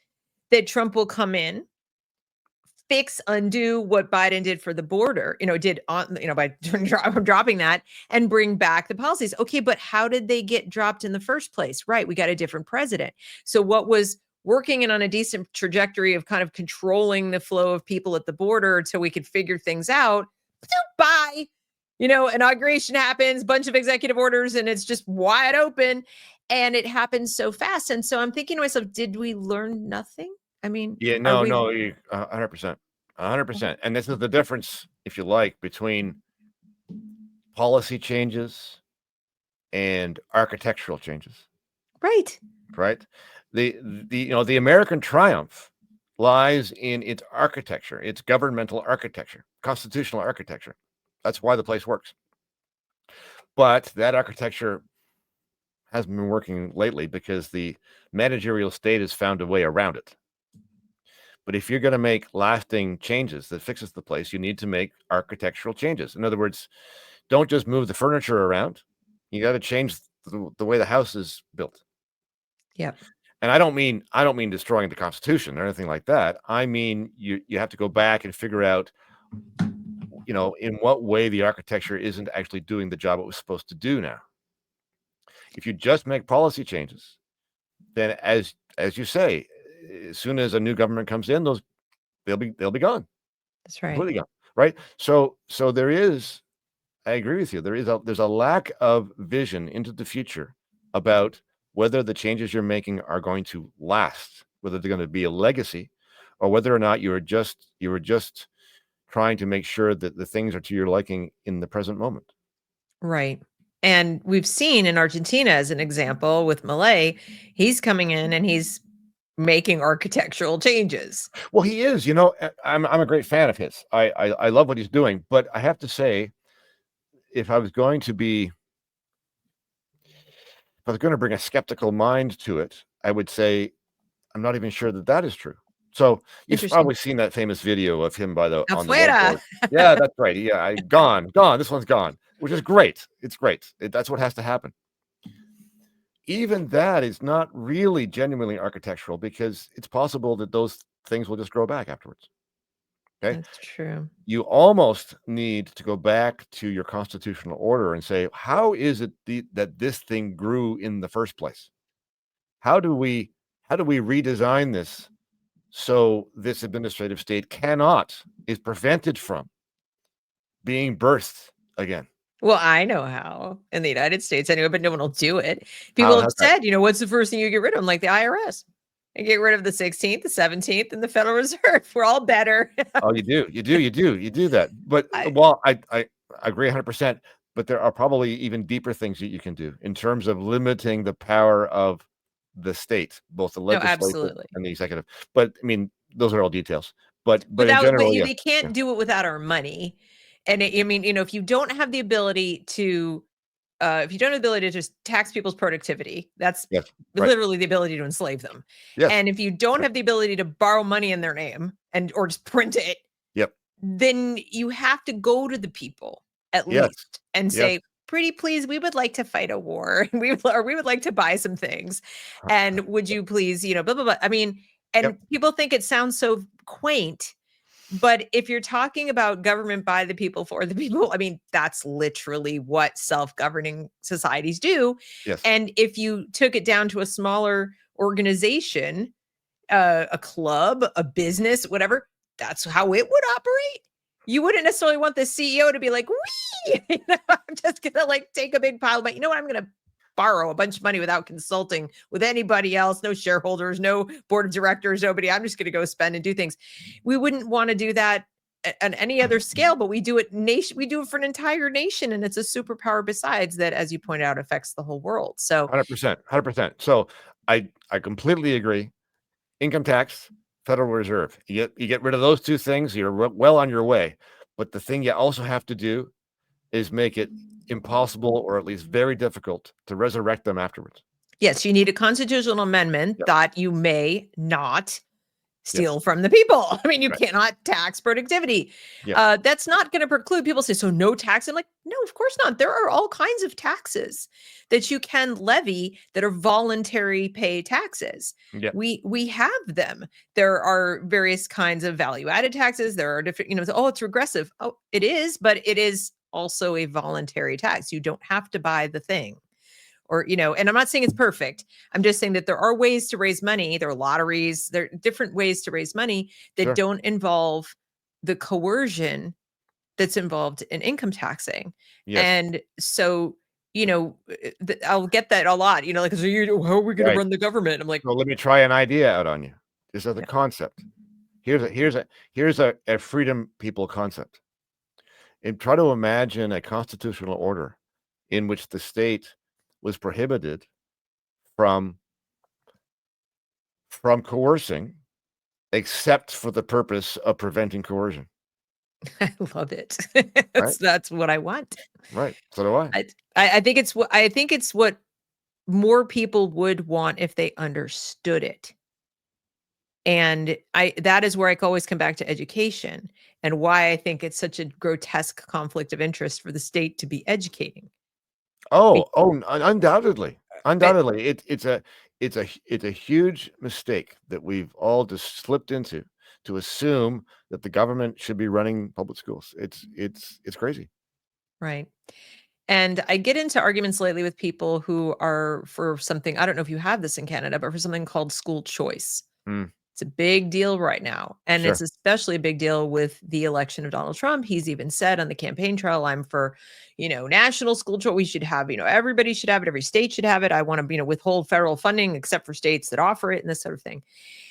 that Trump will come in, fix, undo what Biden did for the border, did on, by dropping that and bring back the policies. Okay, but how did they get dropped in the first place? Right, we got a different president. So what was working in on a decent trajectory of kind of controlling the flow of people at the border until we could figure things out, bye. Inauguration happens, bunch of executive orders, and it's just wide open. And it happens so fast. And so I'm thinking to myself, did we learn nothing? I mean, Yeah, are no, we? no, 100%. 100%. And this is the difference, if you like, between policy changes and architectural changes, Right. right? The American triumph lies in its architecture, its governmental architecture, constitutional architecture. That's why the place works. But that architecture hasn't been working lately because the managerial state has found a way around it. But if you're going to make lasting changes that fixes the place, you need to make architectural changes. In other words, don't just move the furniture around. You got to change the way the house is built. Yep. And I don't mean destroying the Constitution or anything like that. I mean, you have to go back and figure out, in what way the architecture isn't actually doing the job it was supposed to do now. If you just make policy changes, then as you say, as soon as a new government comes in, they'll be gone. That's right. Completely gone. Right? So there is, I agree with you. There's a lack of vision into the future about whether the changes you're making are going to last, whether they're going to be a legacy, or whether or not you were just trying to make sure that the things are to your liking in the present moment. Right. And we've seen in Argentina, as an example, with Malay, he's coming in and he's making architectural changes. Well, he is. I'm a great fan of his. I love what he's doing, but I have to say, if I was going to bring a skeptical mind to it, I would say I'm not even sure that is true. So you've Interesting. probably seen that famous video of him on the Afuera. whiteboard. Yeah, that's right. Yeah, gone. This one's gone, which is great. It's great. That's what has to happen. Even that is not really genuinely architectural, because it's possible that those things will just grow back afterwards. Okay. That's true. You almost need to go back to your constitutional order and say, how is it that this thing grew in the first place? How do we redesign this so this administrative state is prevented from being birthed again? Well, I know how in the United States anyway, but no one will do it. People have How's that? said, what's the first thing you get rid of? Like the IRS. And get rid of the 16th, the 17th, and the Federal Reserve. We're all better. Oh, you do that. But I I agree 100%. But there are probably even deeper things that you can do in terms of limiting the power of the state, both the No, legislature absolutely. and the executive. But I mean, those are all details. But in general, they can't do it without our money. And if you don't have the ability to just tax people's productivity, that's yes, right. literally the ability to enslave them. Yes, And if you don't have the ability to borrow money in their name or just print it, yep, then you have to go to the people at yes, least and yes. say, pretty please, we would like to fight a war. we would like to buy some things. And would you please, blah, blah, blah. I mean, and Yep. people think it sounds so quaint, but if you're talking about government by the people, for the people, I mean, that's literally what self-governing societies do. Yes. And if you took it down to a smaller organization, a club, a business, whatever, that's how it would operate. You wouldn't necessarily want the CEO to be like, wee, I'm just going to take a big pile of money. You know what? I'm going to borrow a bunch of money without consulting with anybody else, no shareholders, no board of directors, nobody. I'm just going to go spend and do things. We wouldn't want to do that on any other scale, but we do it we do it for an entire nation, and it's a superpower besides that, as you pointed out, affects the whole world. So 100%. So I completely agree. Income tax, Federal Reserve. You get rid of those two things, you're well on your way. But the thing you also have to do is make it impossible, or at least very difficult, to resurrect them afterwards. Yes, you need a constitutional amendment that you may not steal from the people. I mean, you Right. cannot tax productivity. That's not going to preclude. People say, so no tax. I'm like, no, of course not. There are all kinds of taxes that you can levy that are voluntary pay taxes. We have them. There are various kinds of value-added taxes. There are different, it's regressive. Oh, it is, but it is also a voluntary tax. You don't have to buy the thing. Or, and I'm not saying it's perfect. I'm just saying that there are ways to raise money. There are lotteries. There are different ways to raise money that don't involve the coercion that's involved in income taxing. Yes. And so, I'll get that a lot, how are we going to run the government? I'm like, well, let me try an idea out on you. This is a concept. Here's a freedom people concept. And try to imagine a constitutional order in which the state was prohibited from coercing, except for the purpose of preventing coercion. I love it. That's what I want. Right. So do I. I think it's what more people would want if they understood it. And that is where I can always come back to education, and why I think it's such a grotesque conflict of interest for the state to be educating. Undoubtedly. Undoubtedly, it's a huge mistake that we've all just slipped into, to assume that the government should be running public schools. It's crazy. Right. And I get into arguments lately with people who are for something, I don't know if you have this in Canada, but for something called school choice. Mm, It's a big deal right now. And it's sure. especially a big deal with the election of Donald Trump. He's even said on the campaign trail, I'm for, national school choice. We should have, everybody should have it. Every state should have it. I want to, withhold federal funding except for states that offer it and this sort of thing.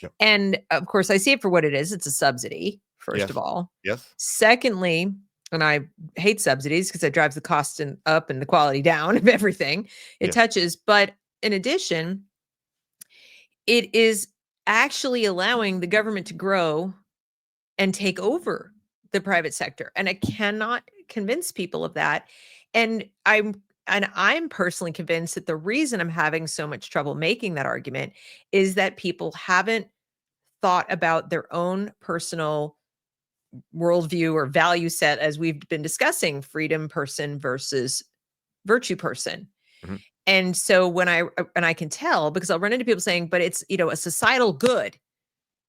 Yep. And of course, I see it for what it is. It's a subsidy, first of Yes. all. Yes. Secondly, and I hate subsidies because it drives the cost up and the quality down of everything it Yes. touches. But in addition, it is actually allowing the government to grow and take over the private sector. And I cannot convince people of that. And I'm personally convinced that the reason I'm having so much trouble making that argument is that people haven't thought about their own personal worldview or value set, as we've been discussing, freedom person versus virtue person. Mhm. And so when I can tell, because I'll run into people saying, but it's, a societal good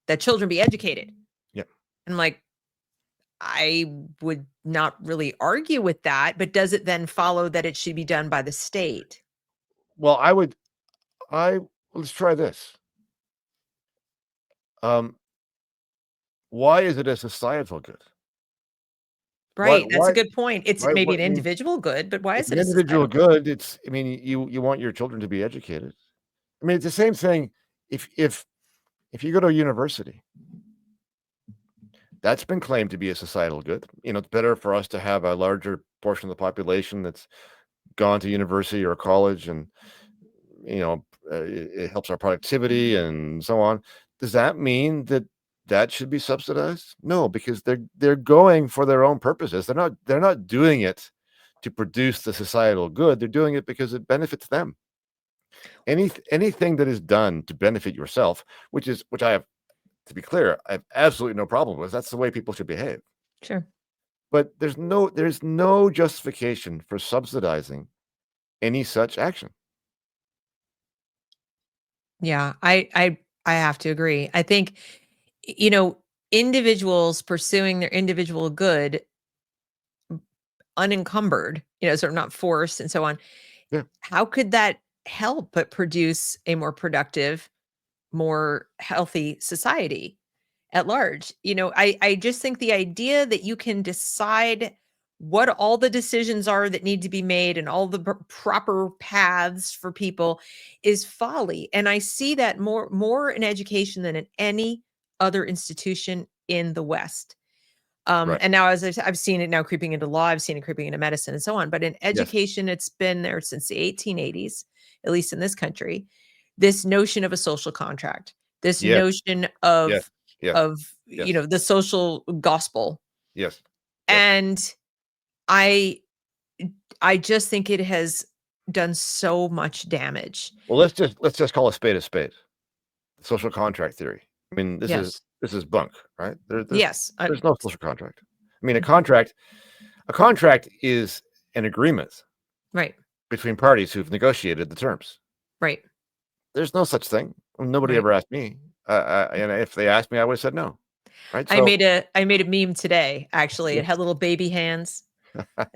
that children be educated. Yep. And I'm like, I would not really argue with that, but does it then follow that it should be done by the state? Well, let's try this. Why is it a societal good? Right. That's a Why good point. It's why maybe what an I mean, individual good, but why it's is an it a individual societal good? good. You want your children to be educated. I mean, it's the same thing if you go to a university, that's been claimed to be a societal good. It's better for us to have a larger portion of the population that's gone to university or college, and it helps our productivity and so on. Does that mean that should be subsidized? No, because they're going for their own purposes. They're not doing it to produce the societal good. They're doing it because it benefits them. Anything that is done to benefit yourself, which I have, to be clear, I have absolutely no problem with. That's the way people should behave. Sure. But there's no justification for subsidizing any such action. Yeah, I have to agree. I think, you know, individuals pursuing their individual good unencumbered, sort of not forced and so on. Yeah. How could that help but produce a more productive, more healthy society at large? I just think the idea that you can decide what all the decisions are that need to be made and all the proper paths for people is folly. And I see that more in education than in any other institution in the West. Right. And now, as I've seen it now creeping into law, I've seen it creeping into medicine and so on. But in Yes. education, it's been there since the 1880s, at least in this country. This notion of a social contract, this Yes. notion Yes. Yes. of Yes. the social gospel, Yes. Yes. and I I just think it has done so much damage. Well, let's just call a spade a spade. Social contract theory. I mean, this is Yes, this is bunk, right? yes, There's no social contract. I mean, a contract is an agreement right, between parties who've negotiated the terms. right, There's no such thing. Nobody right. ever asked me. And if they asked me, I would have said no. Right? I So made a meme today. Actually, it yeah, had little baby hands.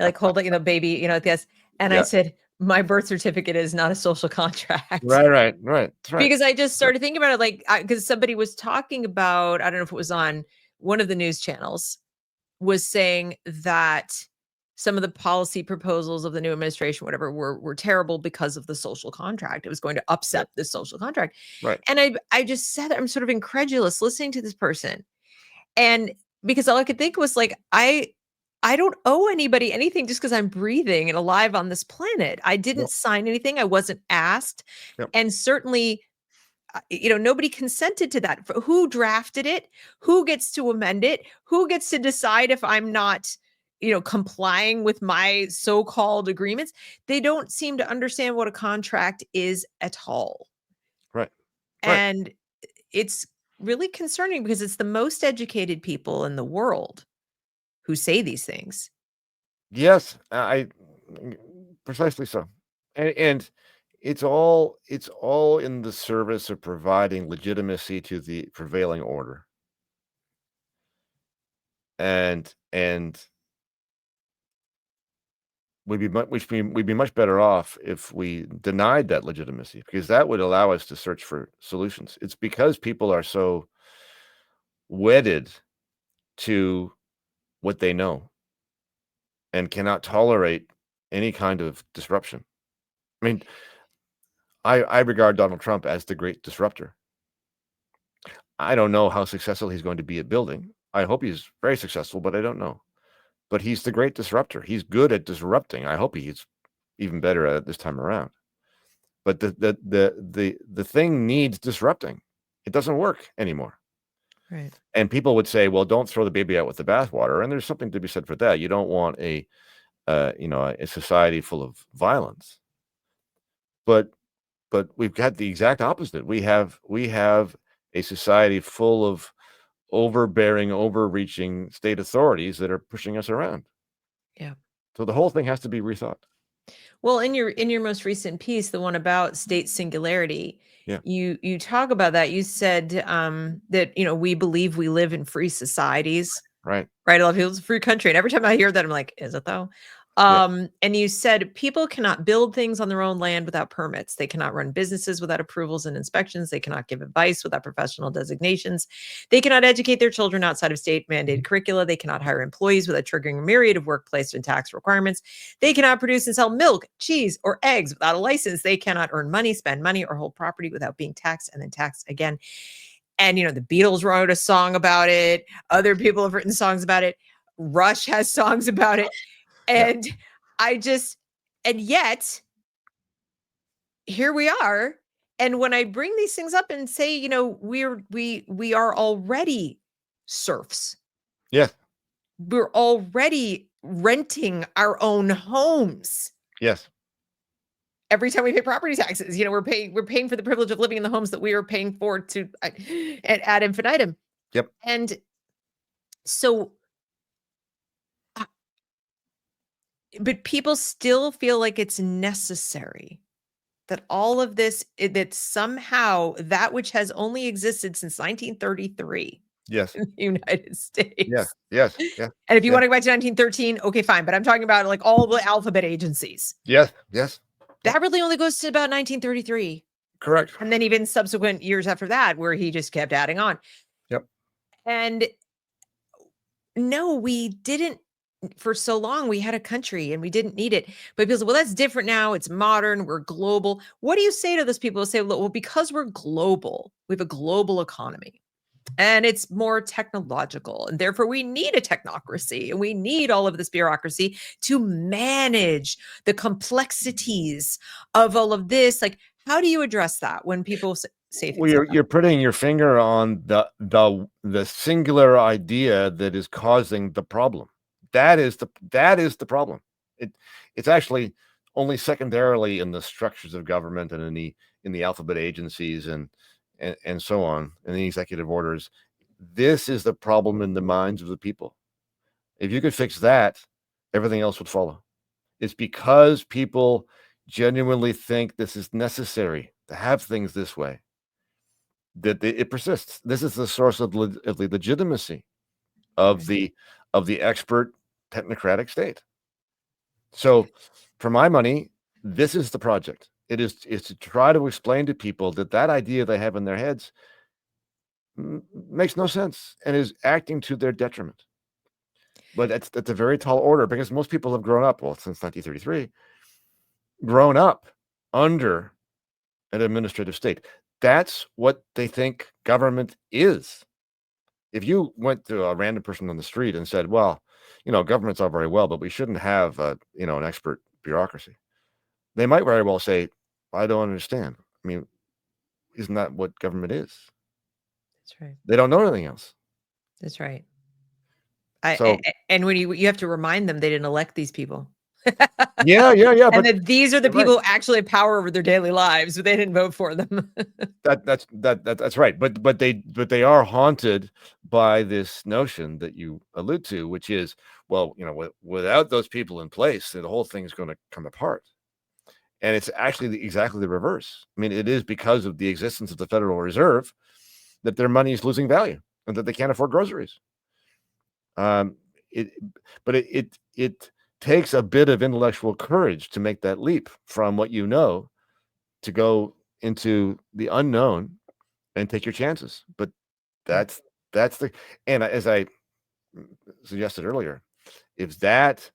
Like holding, baby, like this. And I yeah, said, my birth certificate is not a social contract. right. That's right. Because I just Yep. started thinking about it, like, because somebody was talking about, I don't know if it was on one of the news channels, was saying that some of the policy proposals of the new administration, whatever, were terrible because of the social contract. It was going to Yep. upset the social contract. Right. And I just said, I'm sort of incredulous listening to this person. And because all I could think was like, I don't owe anybody anything just because I'm breathing and alive on this planet. I didn't Yep. sign anything. I wasn't asked. Yep. And certainly, nobody consented to that. Who drafted it? Who gets to amend it? Who gets to decide if I'm not, complying with my so-called agreements? They don't seem to understand what a contract is at all. Right. Right. And it's really concerning because it's the most educated people in the world who say these things. Yes, I precisely so. And it's all in the service of providing legitimacy to the prevailing order. And we'd be much better off if we denied that legitimacy, because that would allow us to search for solutions. It's because people are so wedded to what they know and cannot tolerate any kind of disruption. I mean, I regard Donald Trump as the great disruptor. I don't know how successful he's going to be at building. I hope he's very successful, but I don't know. But he's the great disruptor. He's good at disrupting. I hope he's even better at it this time around. But the thing needs disrupting. It doesn't work anymore. Right. And people would say, well, don't throw the baby out with the bathwater. And there's something to be said for that. You don't want a society full of violence. But we've got the exact opposite. We have a society full of overbearing, overreaching state authorities that are pushing us around. Yeah. So the whole thing has to be rethought. Well, in your most recent piece, the one about state singularity, Yeah. you talk about that. You said that we believe we live in free societies. Right. Right. A lot of people, it's a free country. And every time I hear that, I'm like, is it though? And you said people cannot build things on their own land without permits. They cannot run businesses without approvals and inspections. They cannot give advice without professional designations. They cannot educate their children outside of state mandated curricula. They cannot hire employees without triggering a myriad of workplace and tax requirements. They cannot produce and sell milk, cheese, or eggs without a license. They cannot earn money, spend money, or hold property without being taxed and then taxed again. And, the Beatles wrote a song about it. Other people have written songs about it. Rush has songs about it. And and yet here we are. And when I bring these things up and say, we are already serfs. Yes. We're already renting our own homes. Yes. Every time we pay property taxes, we're paying for the privilege of living in the homes that we are paying for to ad infinitum. Yep. And so, but people still feel like it's necessary that all of this, that somehow that which has only existed since 1933 Yes. in the United States. Yes. And if you want to go back to 1913, okay, fine. But I'm talking about like all the alphabet agencies. Yes. That really only goes to about 1933. Correct. And then even subsequent years after that, where he just kept adding on. Yep. And no, we didn't. For so long, we had a country and we didn't need it. But people say, well, that's different now. It's modern. We're global. What do you say to those people who say, well, because we're global, we have a global economy and it's more technological. And therefore, we need a technocracy and we need all of this bureaucracy to manage the complexities of all of this. Like, how do you address that when people say things well, you're putting your finger on the singular idea that is causing the problem. That is the problem. It's actually only secondarily in the structures of government and in the alphabet agencies and so on, and the executive orders. This is the problem in the minds of the people. If you could fix that, everything else would follow. It's because people genuinely think this is necessary to have things this way that it persists. This is the source of the legitimacy of the expert technocratic state. So for my money, this is the project. It is to try to explain to people that idea they have in their heads makes no sense and is acting to their detriment. But that's a very tall order, because most people have grown up, since 1933, grown up under an administrative state. That's what they think government is. If you went to a random person on the street and said, well, government's all very well, but we shouldn't have an expert bureaucracy, they might very well say, I don't understand. I mean, isn't that what government is? That's right. They don't know anything else. That's right. And when you have to remind them they didn't elect these people. Yeah. And that these are the people who actually have power over their daily lives, but they didn't vote for them. That's right. But they are haunted by this notion that you allude to, which is, well, without those people in place, the whole thing's going to come apart. And it's actually exactly the reverse. I mean, it is because of the existence of the Federal Reserve that their money is losing value and that they can't afford groceries. It takes a bit of intellectual courage to make that leap from what you know to go into the unknown and take your chances. But that's the, and as I suggested earlier, if that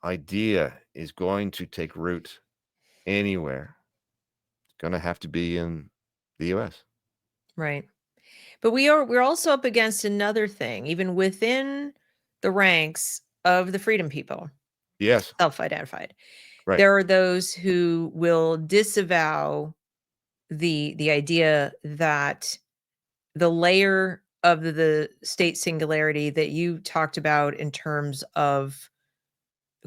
idea is going to take root anywhere, it's going to have to be in the US. Right. But we're also up against another thing, even within the ranks of the freedom people, Yes. self-identified. Right. There are those who will disavow the idea that the layer of the state singularity that you talked about in terms of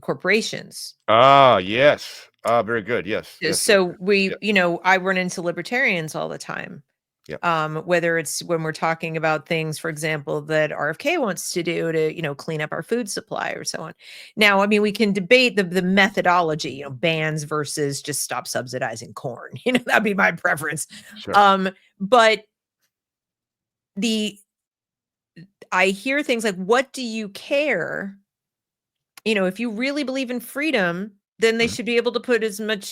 corporations. Yes. Very good. Yes. So we, Yep. I run into libertarians all the time. Yep. Whether it's when we're talking about things, for example, that RFK wants to do to, clean up our food supply or so on. Now, I mean, we can debate the methodology, bans versus just stop subsidizing corn. That'd be my preference. Sure. But I hear things like, what do you care? If you really believe in freedom, then they Mhm. should be able to put as much,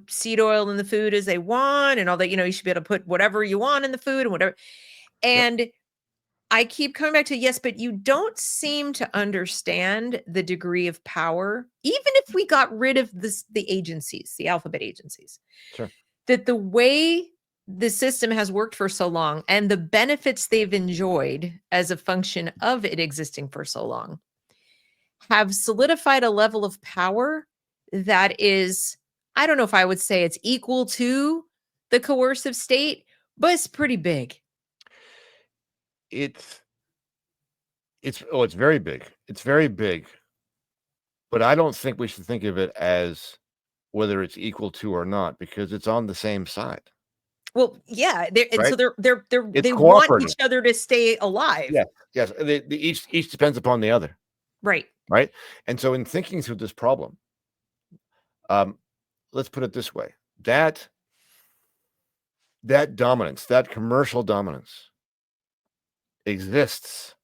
seed oil in the food as they want and all that, you should be able to put whatever you want in the food and whatever. Yep. And I keep coming back to, yes, but you don't seem to understand the degree of power, even if we got rid of the agencies, the alphabet agencies, Sure. that the way the system has worked for so long and the benefits they've enjoyed as a function of it existing for so long have solidified a level of power that is, I don't know if I would say it's equal to the coercive state, but it's pretty big. It's very big. It's very big. But I don't think we should think of it as whether it's equal to or not, because it's on the same side. Well, yeah, and so Right? It's they want cooperative. each other to stay alive. Yes. Yes. Each depends upon the other. Right. Right. And so in thinking through this problem, let's put it this way, that dominance, that commercial dominance exists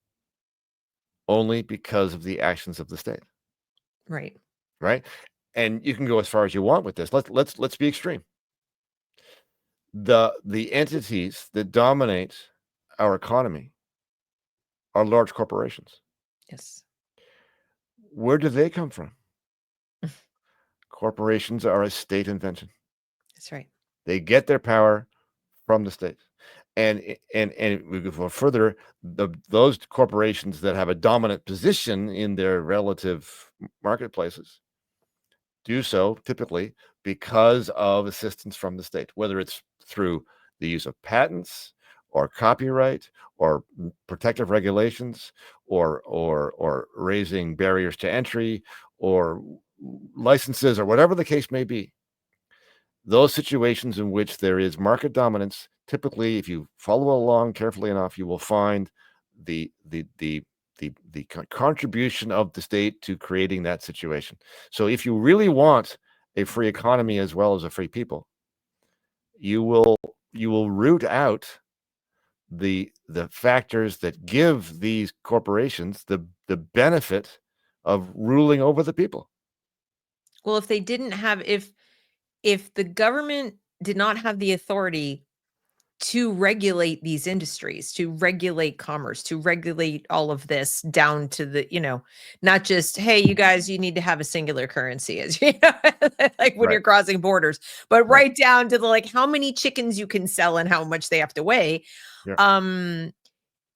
only because of the actions of the state. Right. Right. And you can go as far as you want with this. Let's be extreme. The entities that dominate our economy are large corporations. Yes. Where do they come from? Corporations are a state invention. That's right. They get their power from the state. And we go further, those corporations that have a dominant position in their relative marketplaces do so typically because of assistance from the state, whether it's through the use of patents or copyright or protective regulations or raising barriers to entry or licenses or whatever the case may be. Those situations in which there is market dominance, typically, if you follow along carefully enough, you will find the contribution of the state to creating that situation. So if you really want a free economy as well as a free people, you will root out the factors that give these corporations the benefit of ruling over the people. Well, if they didn't have, if the government did not have the authority to regulate these industries, to regulate commerce, to regulate all of this down to the, not just, hey, you guys, you need to have a singular currency as like when you're Right. crossing borders, but Right. right down to the like how many chickens you can sell and how much they have to weigh. Yeah.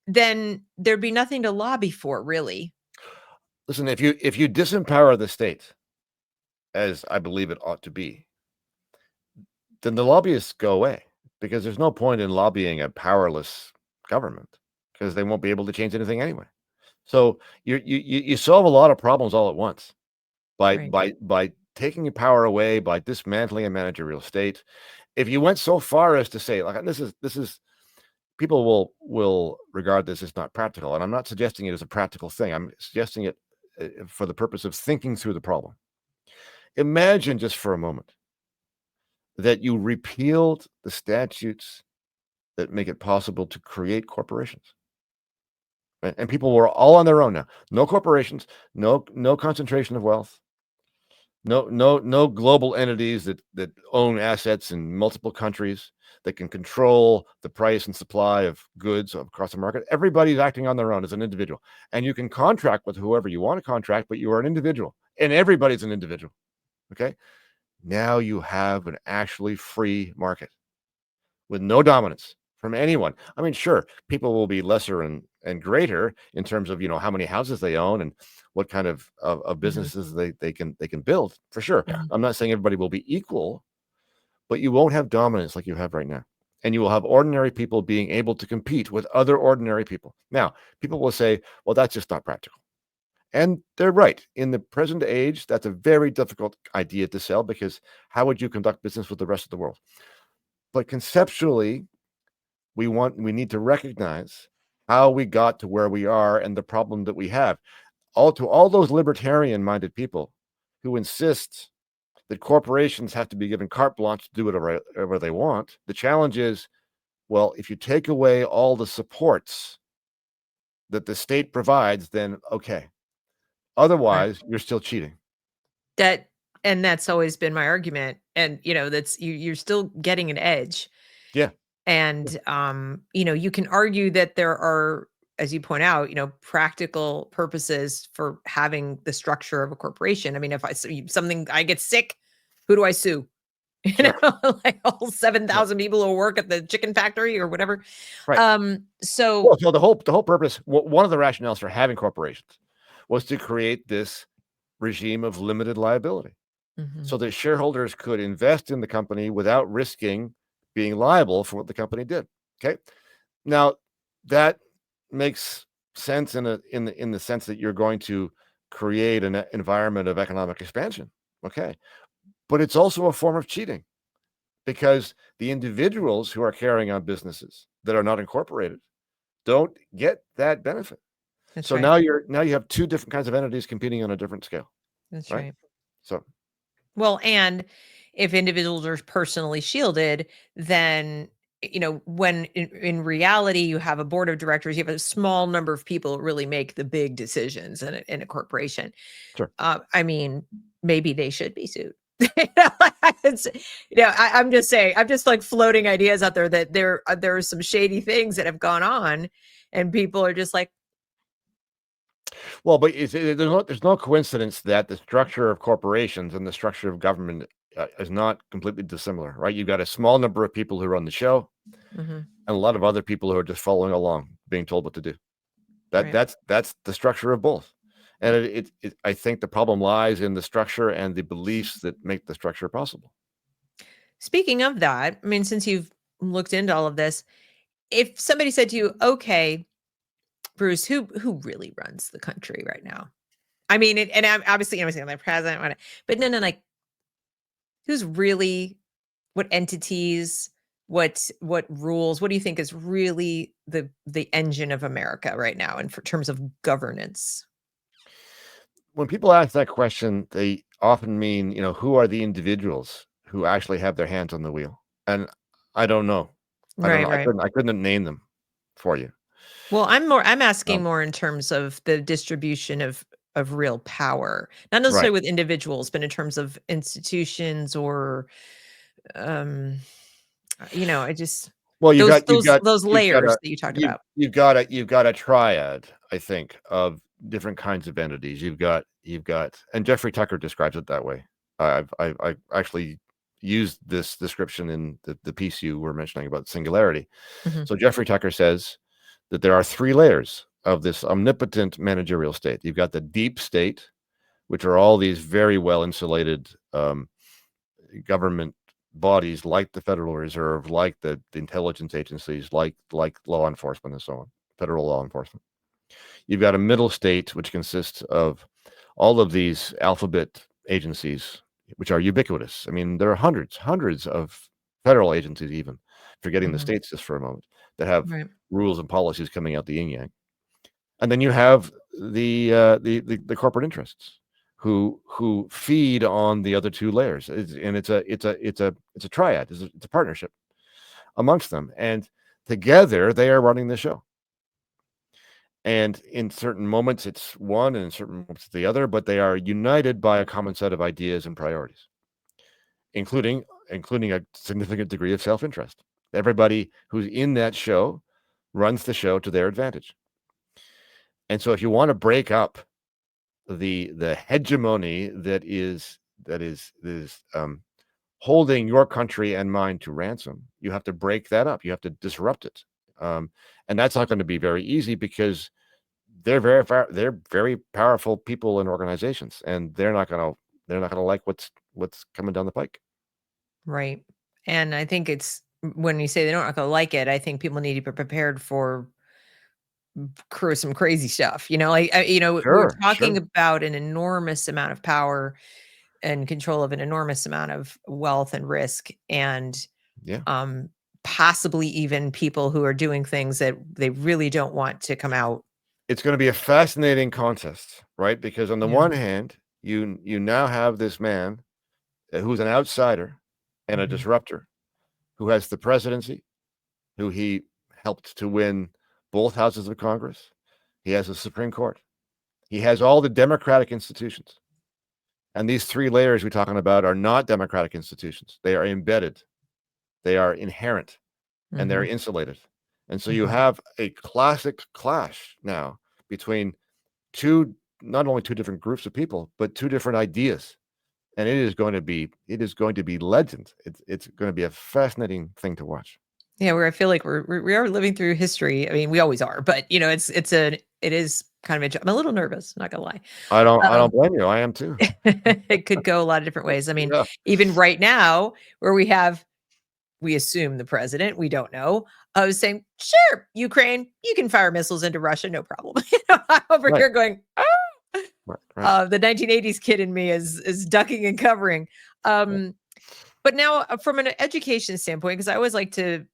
Then there'd be nothing to lobby for, really. Listen, if you disempower the state, as I believe it ought to be, then the lobbyists go away because there's no point in lobbying a powerless government because they won't be able to change anything anyway. So you solve a lot of problems all at once by Right. by taking your power away, by dismantling a managerial state. If you went so far as to say, like, this is people will regard this as not practical, and I'm not suggesting it as a practical thing. I'm suggesting it for the purpose of thinking through the problem. Imagine just for a moment that you repealed the statutes that make it possible to create corporations. Right? And people were all on their own now. No corporations, no concentration of wealth, no global entities that own assets in multiple countries that can control the price and supply of goods across the market. Everybody's acting on their own as an individual. And you can contract with whoever you want to contract, but you are an individual. And everybody's an individual. Okay? Now you have an actually free market with no dominance from anyone. I mean, sure, people will be lesser and greater in terms of, how many houses they own and what kind of businesses they can build, for sure. I'm not saying everybody will be equal, but you won't have dominance like you have right now. And you will have ordinary people being able to compete with other ordinary people. Now, people will say, well, that's just not practical. And they're right. In the present age, that's a very difficult idea to sell, because how would you conduct business with the rest of the world? But conceptually, we need to recognize how we got to where we are and the problem that we have. All those libertarian-minded people who insist that corporations have to be given carte blanche to do whatever they want. The challenge is, well, if you take away all the supports that the state provides, then okay. Otherwise, you're still cheating. That's always been my argument. And, that's you're still getting an edge. Yeah. And, you can argue that there are, as you point out, practical purposes for having the structure of a corporation. I mean, if I get sick, who do I sue? Sure. Like all 7,000 people who work at the chicken factory or whatever. Right. So the whole purpose, one of the rationales for having corporations was to create this regime of limited liability, so that shareholders could invest in the company without risking being liable for what the company did. Okay. Now that makes sense in the sense that you're going to create an environment of economic expansion. Okay. But it's also a form of cheating, because the individuals who are carrying on businesses that are not incorporated don't get that benefit. that's So right. now you have two different kinds of entities competing on a different scale. That's Right. right. So, Well, and if individuals are personally shielded, then when in reality you have a board of directors, you have a small number of people who really make the big decisions in a corporation. sure. I mean, maybe they should be sued. I'm just saying, I'm just like floating ideas out there that there are some shady things that have gone on, and people are just like, Well, but there's no coincidence that the structure of corporations and the structure of government is not completely dissimilar, right? You've got a small number of people who run the show, and a lot of other people who are just following along, being told what to do. Right. That's the structure of both. And I think the problem lies in the structure and the beliefs that make the structure possible. Speaking of that, I mean, since you've looked into all of this, if somebody said to you, okay, Bruce, who really runs the country right now? I mean, and I'm obviously, I'm saying the president, but no, like, who's really, what entities, what rules, what do you think is really the engine of America right now, and for terms of governance? When people ask that question, they often mean, who are the individuals who actually have their hands on the wheel? And I don't know. I don't Right, know. right. I couldn't name them for you. Well, I'm asking Um, more in terms of the distribution of real power, not necessarily right. with individuals, but in terms of institutions or, um, I just Well, those layers that you talked about. you've got a triad, I think, of different kinds of entities. You've got, and Jeffrey Tucker describes it that way. I actually used this description in the piece you were mentioning about singularity. Mhm, So Jeffrey Tucker says that there are three layers of this omnipotent managerial state. You've got the deep state, which are all these very well insulated government bodies like the Federal Reserve, like the intelligence agencies, like law enforcement and so on, federal law enforcement. You've got a middle state, which consists of all of these alphabet agencies, which are ubiquitous. I mean, there are hundreds of federal agencies, even forgetting the mhm. states just for a moment, that have Right. rules and policies coming out the yin yang. And then you have the corporate interests, who feed on the other two layers. And it's a triad. It's a partnership amongst them, and together they are running the show. And in certain moments it's one, and in certain moments it's the other, but they are united by a common set of ideas and priorities, including a significant degree of self-interest. Everybody who's in that show runs the show to their advantage. And so if you want to break up the hegemony that is holding your country and mine to ransom, you have to break that up. You have to disrupt it. And that's not going to be very easy, because they're very powerful people and organizations, and they're not going to like what's coming down the pike. Right. And I think it's when you say they're not going to like it, I think people need to be prepared for some crazy stuff. Like, we're Sure, talking sure. about an enormous amount of power and control of an enormous amount of wealth and risk, and Yeah. possibly even people who are doing things that they really don't want to come out. It's going to be a fascinating contest, right? Because on the Yeah. one hand, you now have this man who's an outsider and a Mhm. disruptor, who has the presidency, who he helped to win both houses of Congress. He has the Supreme Court. He has all the democratic institutions. And these three layers we're talking about are not democratic institutions. They are embedded. They are inherent, and they're Mhm. insulated. And so you Mhm. have a classic clash now between not only two different groups of people, but two different ideas. And it is going to be legend. It's going to be a fascinating thing to watch. Yeah, where I feel like we are living through history. I mean, we always are, but it is kind of I'm a little nervous, not gonna lie. I Um, don't blame you. I am too. it could go a lot of different ways. I mean, Yeah, even right now, where we assume the president, we don't know, was saying, "Sure, Ukraine, you can fire missiles into Russia, no problem." I'm over right, here going, "Ah!" right. The 1980s kid in me is ducking and covering. Right. Um, but now, from an education standpoint, because I always like to,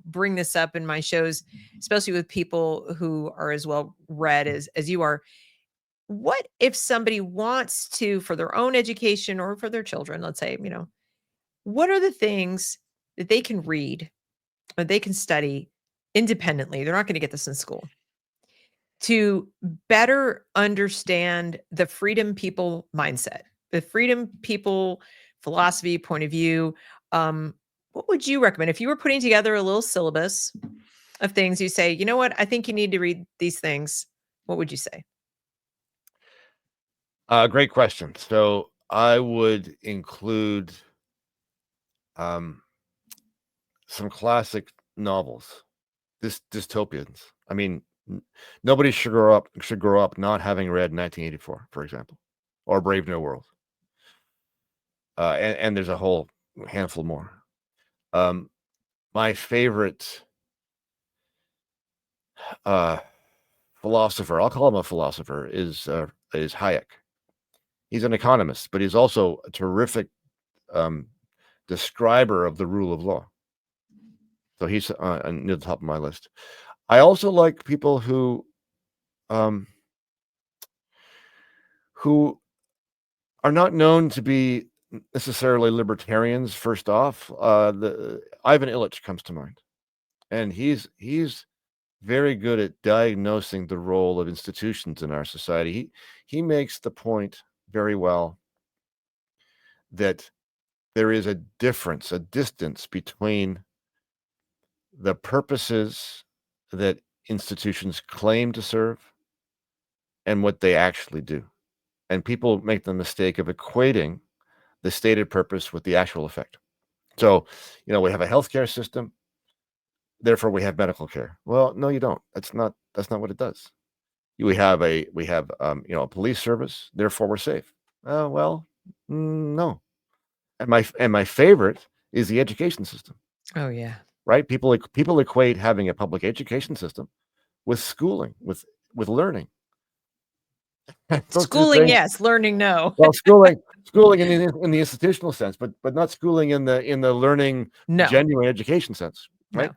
bring this up in my shows, especially with people who are as well read as you are. What if somebody wants to, for their own education or for their children, let's say, what are the things that they can read or they can study independently? They're not going to get this in school to better understand the freedom people mindset, the freedom people philosophy, point of view. What would you recommend if you were putting together a little syllabus of things? You say, you know what, I think you need to read these things. What would you say? Great question. So I would include um, some classic novels, dystopians. I mean, nobody should grow up not having read 1984, for example, or Brave New World. And there's a whole handful more. My favorite philosopher, I'll call him a philosopher, is Hayek. He's an economist, but he's also a terrific um, describer of the rule of law. So he's near the top of my list. I also like people um, who are not known to be necessarily libertarians. First off, the Ivan Illich comes to mind, and he's very good at diagnosing the role of institutions in our society. He makes the point very well that there is a difference, a distance between the purposes that institutions claim to serve and what they actually do. And people make the mistake of equating the stated purpose with the actual effect. So, we have a healthcare system, therefore we have medical care. Well, no, you don't. That's not what it does. We have a police service, therefore we're safe. Well, no. And my favorite is the education system, Oh yeah. right? People equate having a public education system with schooling, with learning. Those two Schooling, things. yes. Learning, no. Well, schooling in the institutional sense, but not schooling in the learning No, genuine education sense, right?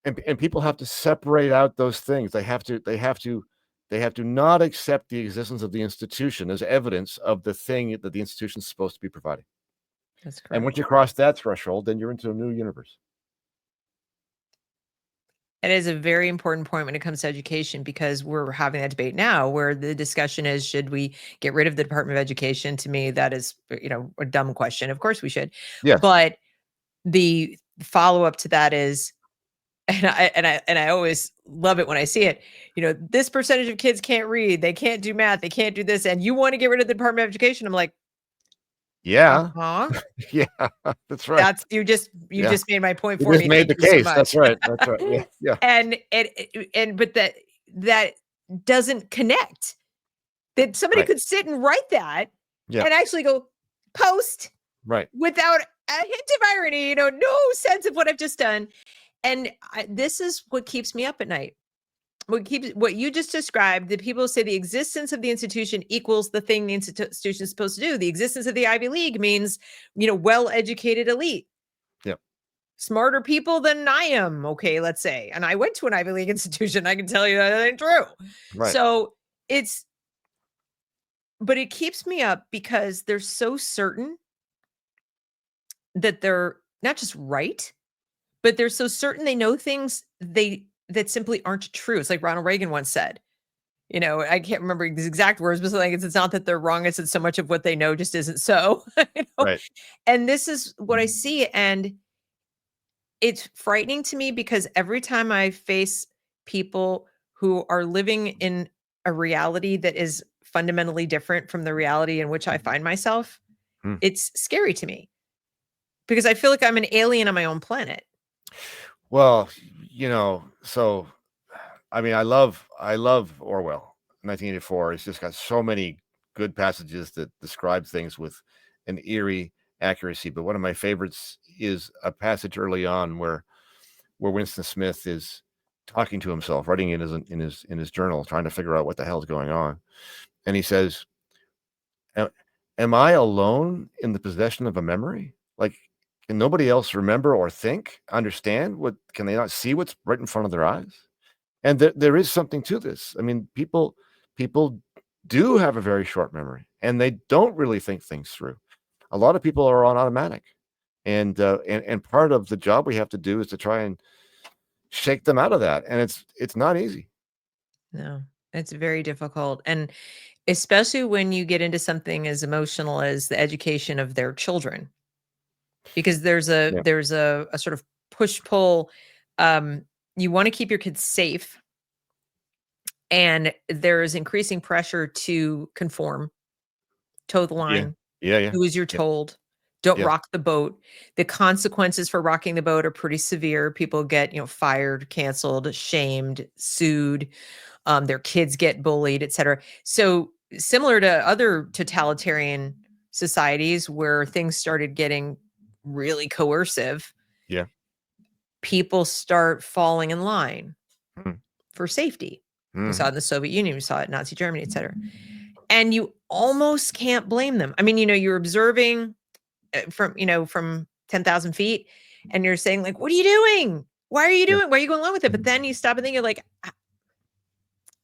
no. And people have to separate out those things. They have to They have to not accept the existence of the institution as evidence of the thing that the institution is supposed to be providing. That's correct. And once you cross that threshold, then you're into a new universe. It is a very important point when it comes to education, because we're having that debate now where the discussion is, should we get rid of the Department of Education? To me, that is, a dumb question. Of course we should. Yes. But the follow-up to that is, and I always love it when I see it, this percentage of kids can't read, they can't do math, they can't do this, and you want to get rid of the Department of Education? I'm like, yeah. uh-huh. Yeah, that's right. That's you just made my point You for just me. made Thank the you so case. much. That's right. That's right. Yeah. Yeah. And but that doesn't connect. That somebody Right. could sit and write that Yeah. and actually go post Right. without a hint of irony, no sense of what I've just done. And this is what keeps me up at night. What you just described, that people say the existence of the institution equals the thing the institution is supposed to do. The existence of the Ivy League means, well-educated elite. Yep. Smarter people than I am. Okay, let's say. And I went to an Ivy League institution. I can tell you that ain't true. Right. So but it keeps me up because they're so certain that they're not just right, but they're so certain they know things that simply aren't true. It's like Ronald Reagan once said. I can't remember his exact words, but something like it's not that they're wrong, it's that so much of what they know just isn't so. Right. And this is what I see, and it's frightening to me because every time I face people who are living in a reality that is fundamentally different from the reality in which I find myself, Hmm. it's scary to me because I feel like I'm an alien on my own planet. Well, so I mean, I love Orwell, 1984. It's just got so many good passages that describe things with an eerie accuracy. But one of my favorites is a passage early on where Winston Smith is talking to himself, writing in his journal, trying to figure out what the hell is going on. And he says, am I alone in the possession of a memory? Like, can nobody else remember or think, understand can they not see what's right in front of their eyes? And there is something to this. I mean, people do have a very short memory and they don't really think things through. A lot of people are on automatic, and part of the job we have to do is to try and shake them out of that. And it's not easy. No, it's very difficult. And especially when you get into something as emotional as the education of their children, because there's a Yeah. there's a sort of push-pull. You want to keep your kids safe, and there is increasing pressure to conform, toe the Yeah. line, Yeah. do as you're Yeah. told, don't Yeah. rock the boat. The consequences for rocking the boat are pretty severe. People get, fired, canceled, shamed, sued. Their kids get bullied, et cetera. So similar to other totalitarian societies where things started getting really coercive, Yeah. people start falling in line Mhm. for safety. We saw it Mhm. in the Soviet Union, we saw it in Nazi Germany, et cetera. And you almost can't blame them. I mean, you're observing from 10,000 feet, and you're saying like, what are you doing? Why are you Yeah. doing? Why are you going along with it? But then you stop and think, you're like,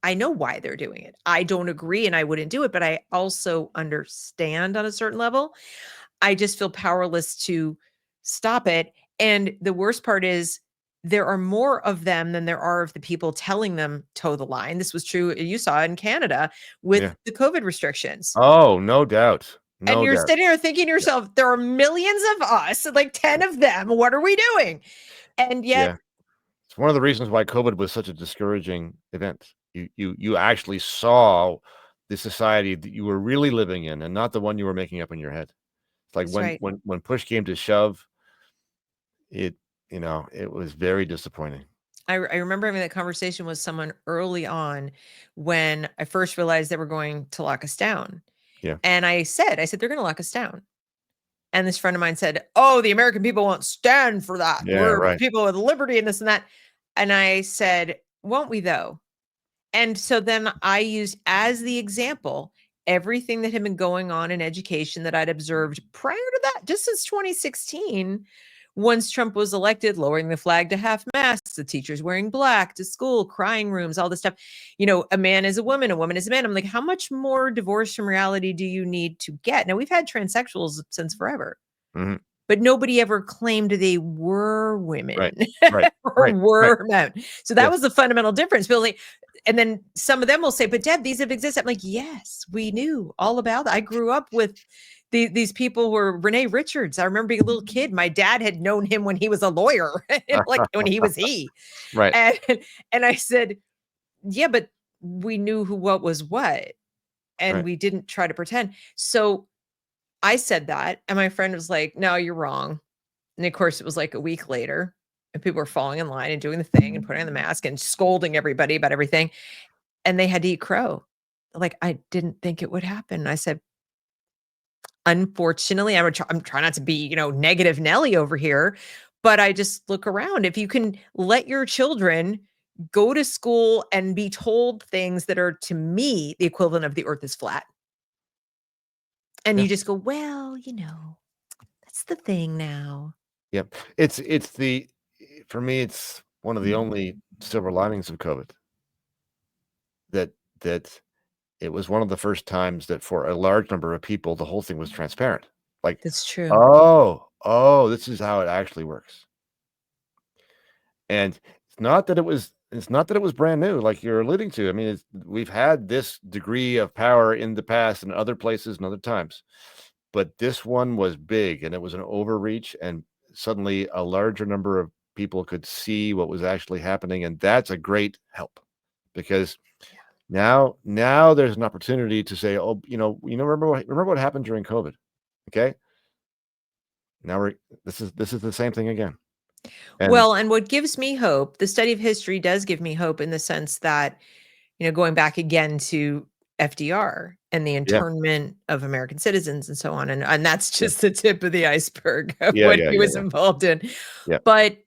I know why they're doing it. I don't agree and I wouldn't do it, but I also understand on a certain level. I just feel powerless to stop it. And the worst part is there are more of them than there are of the people telling them toe the line. This was true, you saw in Canada with Yeah. the COVID restrictions. Oh, no doubt. And No you're doubt. sitting there thinking to Yeah. yourself, there are millions of us, like 10 of them. What are we doing? And yet, Yeah. It's one of the reasons why COVID was such a discouraging event. You actually saw the society that you were really living in and not the one you were making up in your head. It's like that's right. when push came to shove, it it was very disappointing. I remember having that conversation with someone early on when I first realized they were going to lock us down. Yeah. And I said, they're going to lock us down. And this friend of mine said, oh, the American people won't stand for that. Yeah, We're right. people with liberty and this and that. And I said, won't we though? And so then I used as the example everything that had been going on in education that I'd observed prior to that, just since 2016, once Trump was elected, lowering the flag to half mast, the teachers wearing black to school, crying rooms, all this stuff. A man is a woman is a man. I'm like, how much more divorce from reality do you need to get? Now, we've had transsexuals since forever, but nobody ever claimed they were women right, or were men. So that Yes. was the fundamental difference. And then some of them will say, but Deb, these have existed. I'm like, yes, we knew all about that. I grew up with these people were Renee Richards. I remember being a little kid. My dad had known him when he was a lawyer, like when he was Right. And I said, yeah, but we knew what was what. And we didn't try to pretend. So I said that. And my friend was like, no, you're wrong. And of course, it was like a week later. And people were falling in line and doing the thing and putting on the mask and scolding everybody about everything. And they had to eat crow. Like, I didn't think it would happen. I said, unfortunately, I'm trying not to be, negative Nelly over here, but I just look around. If you can let your children go to school and be told things that are, to me, the equivalent of the earth is flat. And you just go, well, that's the thing now. Yep. For me, it's one of the only silver linings of COVID that it was one of the first times that for a large number of people, the whole thing was transparent. Like, That's true. oh, this is how it actually works. And it's not that it was brand new, like you're alluding to. I mean, we've had this degree of power in the past and other places and other times, but this one was big and it was an overreach, and suddenly a larger number of people could see what was actually happening. And that's a great help, because now there's an opportunity to say, oh, remember what happened during COVID. Okay. Now this is the same thing again. And what gives me hope, the study of history does give me hope in the sense that, going back again to FDR and the internment of American citizens and so on. And that's just the tip of the iceberg of what he was involved in. Yeah. But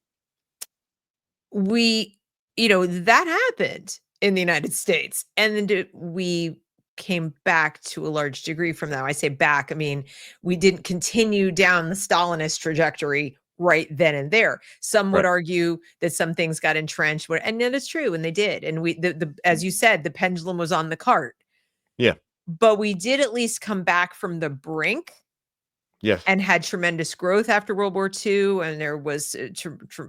that happened in the United States. And then we came back to a large degree from that. I say back, I mean, we didn't continue down the Stalinist trajectory right then and there. Some would argue that some things got entrenched, and that is true, and they did. And as you said, the pendulum was on the cart. Yeah. But we did at least come back from the brink. Yes. And had tremendous growth after World War II. And there was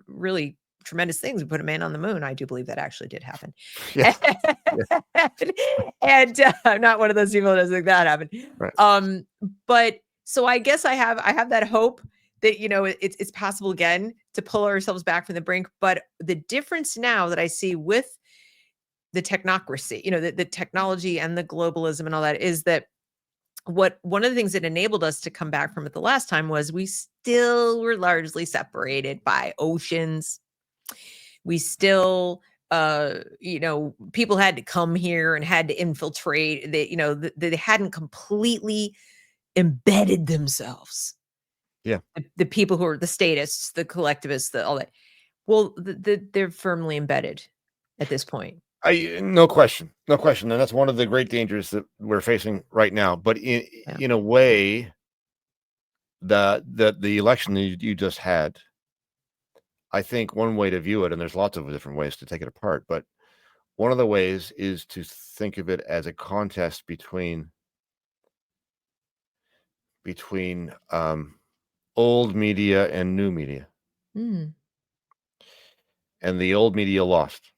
really tremendous things. We put a man on the moon. I do believe that actually did happen. Yes. And I'm not one of those people that doesn't think that happened. Right. But so I guess I have that hope that, it's possible again to pull ourselves back from the brink. But the difference now that I see with the technocracy, the technology and the globalism and all that, is that one of the things that enabled us to come back from it the last time was we still were largely separated by oceans. We still, people had to come here and had to infiltrate. They hadn't completely embedded themselves. Yeah. The people who are the statists, the collectivists, all that. Well, they're firmly embedded at this point. No question. And that's one of the great dangers that we're facing right now. But in a way, the election that you just had, I think one way to view it, and there's lots of different ways to take it apart, but one of the ways is to think of it as a contest between old media and new media. And the old media lost.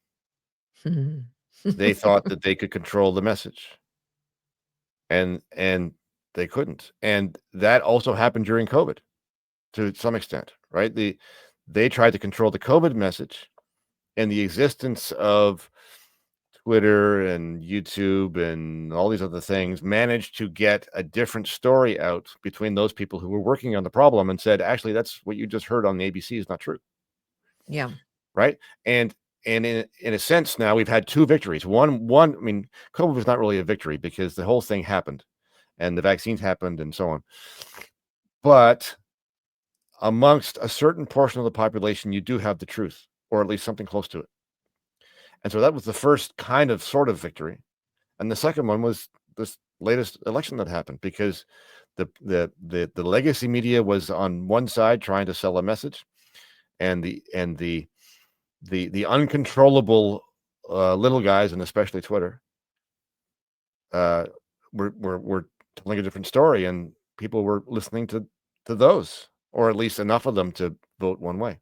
They thought that they could control the message, and they couldn't. And that also happened during COVID to some extent, right? They tried to control the COVID message, and the existence of Twitter and YouTube and all these other things managed to get a different story out between those people who were working on the problem and said, actually, that's what you just heard on the ABC is not true. Yeah. Right. And in a sense, now we've had two victories. One, I mean, COVID was not really a victory because the whole thing happened and the vaccines happened and so on. But amongst a certain portion of the population, you do have the truth, or at least something close to it. And so that was the first kind of sort of victory. And the second one was this latest election that happened, because the legacy media was on one side trying to sell a message, and the uncontrollable little guys, and especially Twitter, were telling a different story, and people were listening to those, or at least enough of them to vote one way.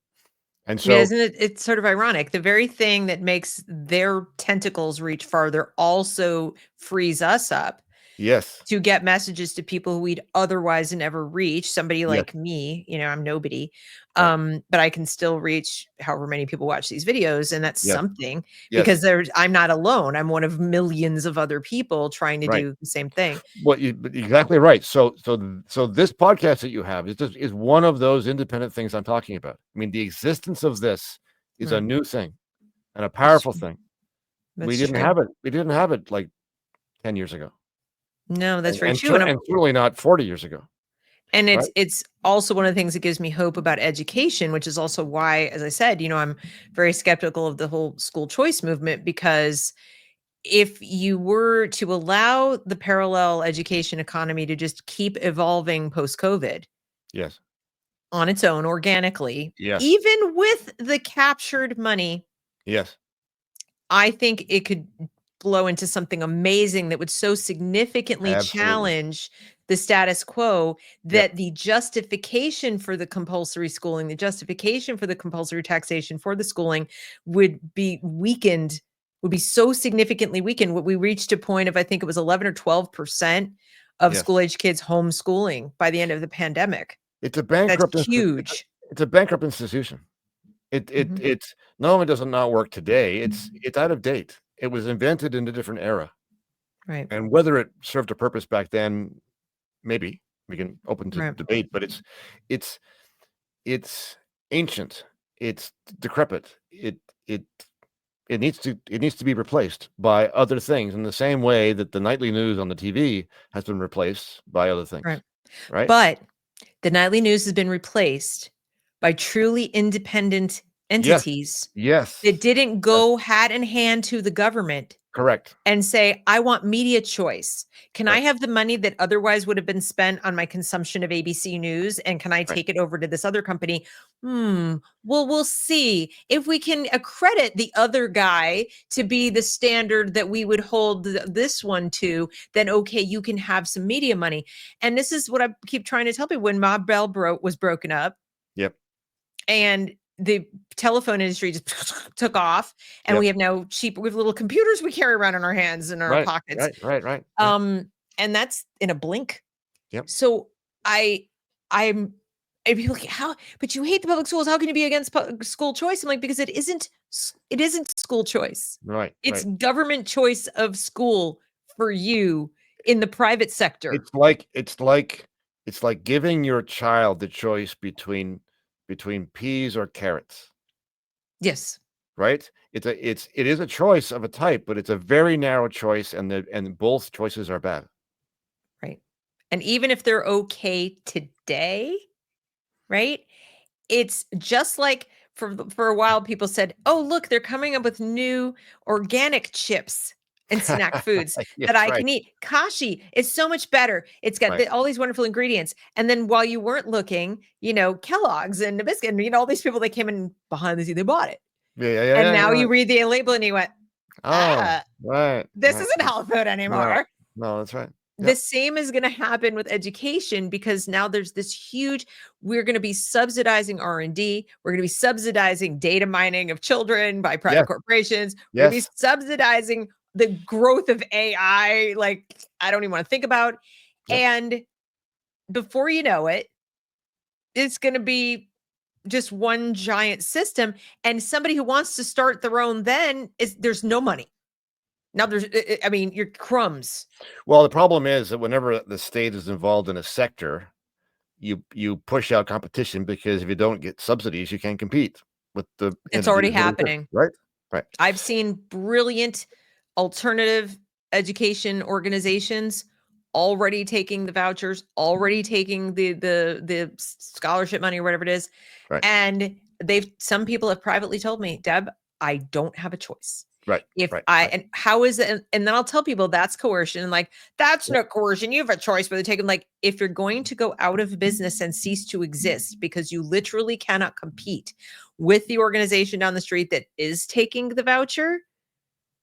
And Yeah, so, isn't it? It's sort of ironic. The very thing that makes their tentacles reach farther also frees us up yes, to get messages to people who we'd otherwise never reach. Somebody yes, like me, I'm nobody, right, but I can still reach however many people watch these videos, and that's yes, something yes, because I'm not alone. I'm one of millions of other people trying to right. do the same thing. But exactly right. So this podcast that you have is one of those independent things I'm talking about. I mean, the existence of this is a Right. new thing and a That's powerful true. thing. We That's didn't true. have it. We didn't have it like 10 years ago, No, that's very and true. and certainly not 40 years ago. And Right? it's also one of the things that gives me hope about education, which is also why, as I said, I'm very skeptical of the whole school choice movement, because if you were to allow the parallel education economy to just keep evolving post-COVID Yes. on its own organically, Yes. even with the captured money, Yes. I think it could blow into something amazing that would so significantly Absolutely. challenge the status quo Yep. that the justification for the compulsory schooling, the justification for the compulsory taxation for the schooling would be weakened, would be so significantly weakened. What we reached a point of, I think it was 11 or 12% of Yes. school age kids homeschooling by the end of the pandemic. It's a That's bankrupt huge. it's a bankrupt institution. Mhm. It's not only does it not work today, it's out of date. It was invented in a different era. Right. And whether it served a purpose back then, maybe we can open to Right. debate, but it's it's ancient. It's decrepit. It it needs to be replaced by other things in the same way that the nightly news on the TV has been replaced by other Right. things, right? But the nightly news has been replaced by truly independent Yes. entities that Yes. didn't Yes. go hat in hand to the government Correct. and say, I want media choice. Can I Right. have the money that otherwise would have been spent on my consumption of ABC News? And can I Right. take it over to this other company? Well, we'll see if we can accredit the other guy to be the standard that we would hold this one to, then okay, you can have some media money. And this is what I keep trying to tell people. When Ma Bell was broken up, Yep. and the telephone industry just took off, and we Yep. have now we have little computers we carry around in our hands and in our Right. pockets. Right. Right. Right. Right. And that's in a blink. Yep. So I I'm and people like, how, but you hate the public schools, how can you be against school choice? I'm like, because it isn't school choice. Right. It's Right. government choice of school for you in the private sector. It's like giving your child the choice between peas or carrots, Yes. right? It is a choice of a type, but it's a very narrow choice, and both choices are bad. Right. And even if they're okay today, right? It's just like for a while people said, "Oh, look, they're coming up with new organic chips and snack foods Yes, that I right, can eat. Kashi is so much better. It's got right. all these wonderful ingredients." And then while you weren't looking, Kellogg's and Nabisco and all these people that came in behind the scene, they bought it. Yeah, yeah, yeah, And yeah, now yeah, you right. read the label and you went, Oh, "Ah, right, this right. isn't health food No, anymore." no, that's right. The Yep, same is going to happen with education, because now there's this huge, we're going to be subsidizing R&D, we're going to be subsidizing data mining of children by private yes, corporations, we're going to be yes, subsidizing the growth of AI like I don't even want to think about. yep. And before you know it, it's going to be just one giant system, and somebody who wants to start their own then is there's no money. Now I mean, you're crumbs. Well, the problem is that whenever the state is involved in a sector, you push out competition, because if you don't get subsidies, you can't compete with the It's already entities that exist, happening. right? Right. I've seen brilliant alternative education organizations already taking the vouchers, already taking the scholarship money or whatever it is. Right. And some people have privately told me, "Deb, I don't have a choice. Right. If Right. I, Right. and how is it? And then I'll tell people that's coercion. And like, that's Yep. not coercion. You have a choice whether to take them. Like, if you're going to go out of business and cease to exist because you literally cannot compete with the organization down the street that is taking the voucher,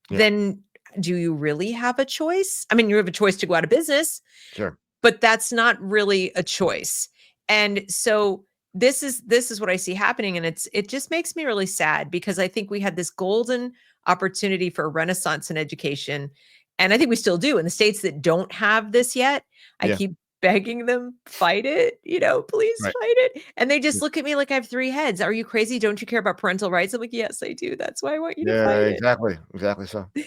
Yeah. then do you really have a choice? I mean, you have a choice to go out of business, Sure. but that's not really a choice. And so this is what I see happening, and it just makes me really sad because I think we had this golden opportunity for a renaissance in education, and I think we still do in the states that don't have this yet. I Yeah. keep begging them, fight it, please Right. fight it. And they just Yeah. look at me like I have three heads. Are you crazy? Don't you care about parental rights? I'm like, yes, I do. That's why I want you to Yeah. fight it. Exactly. Exactly. So. Yeah.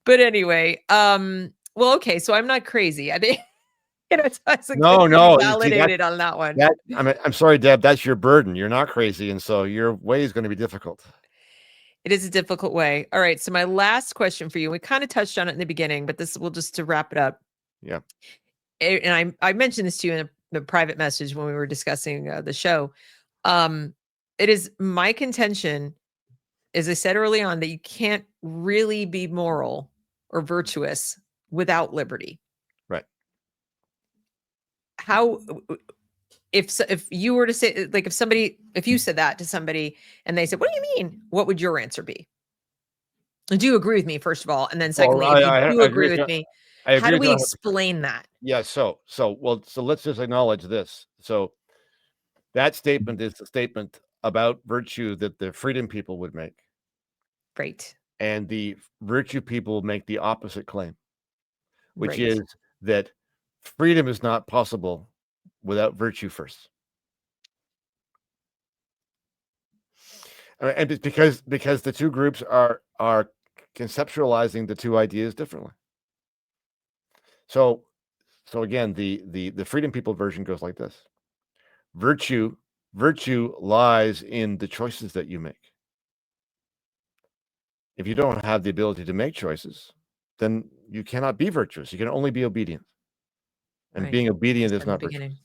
But anyway, well, okay, so I'm not crazy. I think, it's like good No. to be No. You see that. validated on that one. That I'm sorry, Deb. That's your burden. You're not crazy, and so your way is going to be difficult. It is a difficult way. All right, so my last question for you, we kind of touched on it in the beginning, but this will just to wrap it up. Yeah. And I mentioned this to you in the private message when we were discussing the show. It is my contention, as I said early on, that you can't really be moral or virtuous without liberty. Right. How if you were to say, like, if you said that to somebody and they said, what do you mean? What would your answer be? Do you agree with me, first of all? And then Well, secondly, if you do I agree agree with with you. me, I how agree do with we you. explain that? Yeah. So let's just acknowledge this. So that statement is the statement about virtue that the freedom people would make, Right. and the virtue people make the opposite claim, which Right. is that freedom is not possible without virtue first. And it's because the two groups are conceptualizing the two ideas differently. So again, the freedom people version goes like this. Virtue lies in the choices that you make. If you don't have the ability to make choices, then you cannot be virtuous. You can only be obedient. And Right. being obedient Said is in the not virtuous, beginning.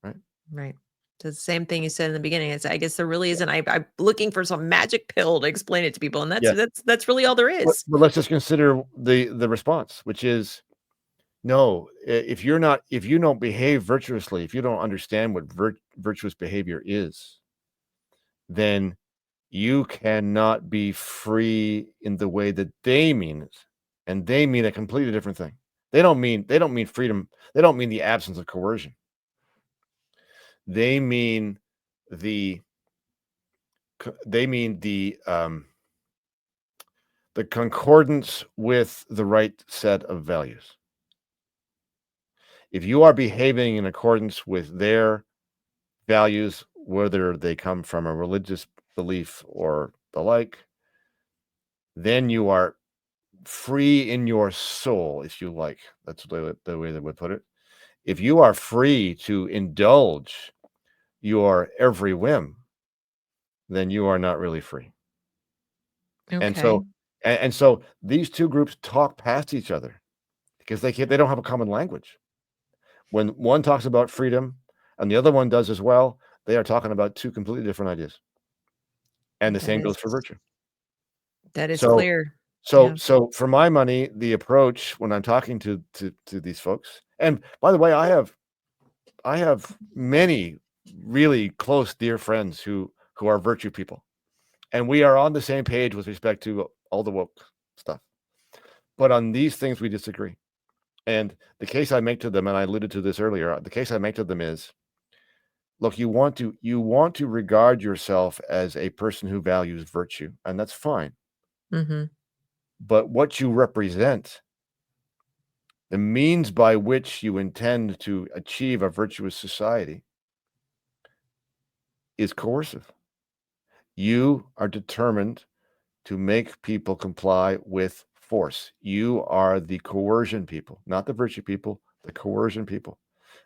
right? Right. It's the same thing you said in the beginning. It's, I guess there really isn't. I'm looking for some magic pill to explain it to people, and Yeah. that's really all there is. But let's just consider the response, which is no. If you don't behave virtuously, if you don't understand what virtuous behavior is, then you cannot be free in the way that they mean it. And they mean a completely different thing. They don't mean freedom. They don't mean the absence of coercion. They mean the the concordance with the right set of values. If you are behaving in accordance with their values, whether they come from a religious belief or the like, then you are free in your soul, if you like. That's the way they would put it. If you are free to indulge your every whim, then you are not really free. And Okay. so and so these two groups talk past each other because they don't have a common language. When one talks about freedom and the other one does as well, they are talking about two completely different ideas. And the That same is goes for virtue. that is So clear. Yeah. for my money, the approach when I'm talking to these folks, and by the way, I have many really close dear friends who are virtue people, and we are on the same page with respect to all the woke stuff. But on these things we disagree. And the case I make to them, and I alluded to this earlier, the case I make to them is, look, you want to regard yourself as a person who values virtue, and that's fine. Mm-hmm. But what you represent, the means by which you intend to achieve a virtuous society, is coercive. You are determined to make people comply with force. You are the coercion people, not the virtue people, the coercion people.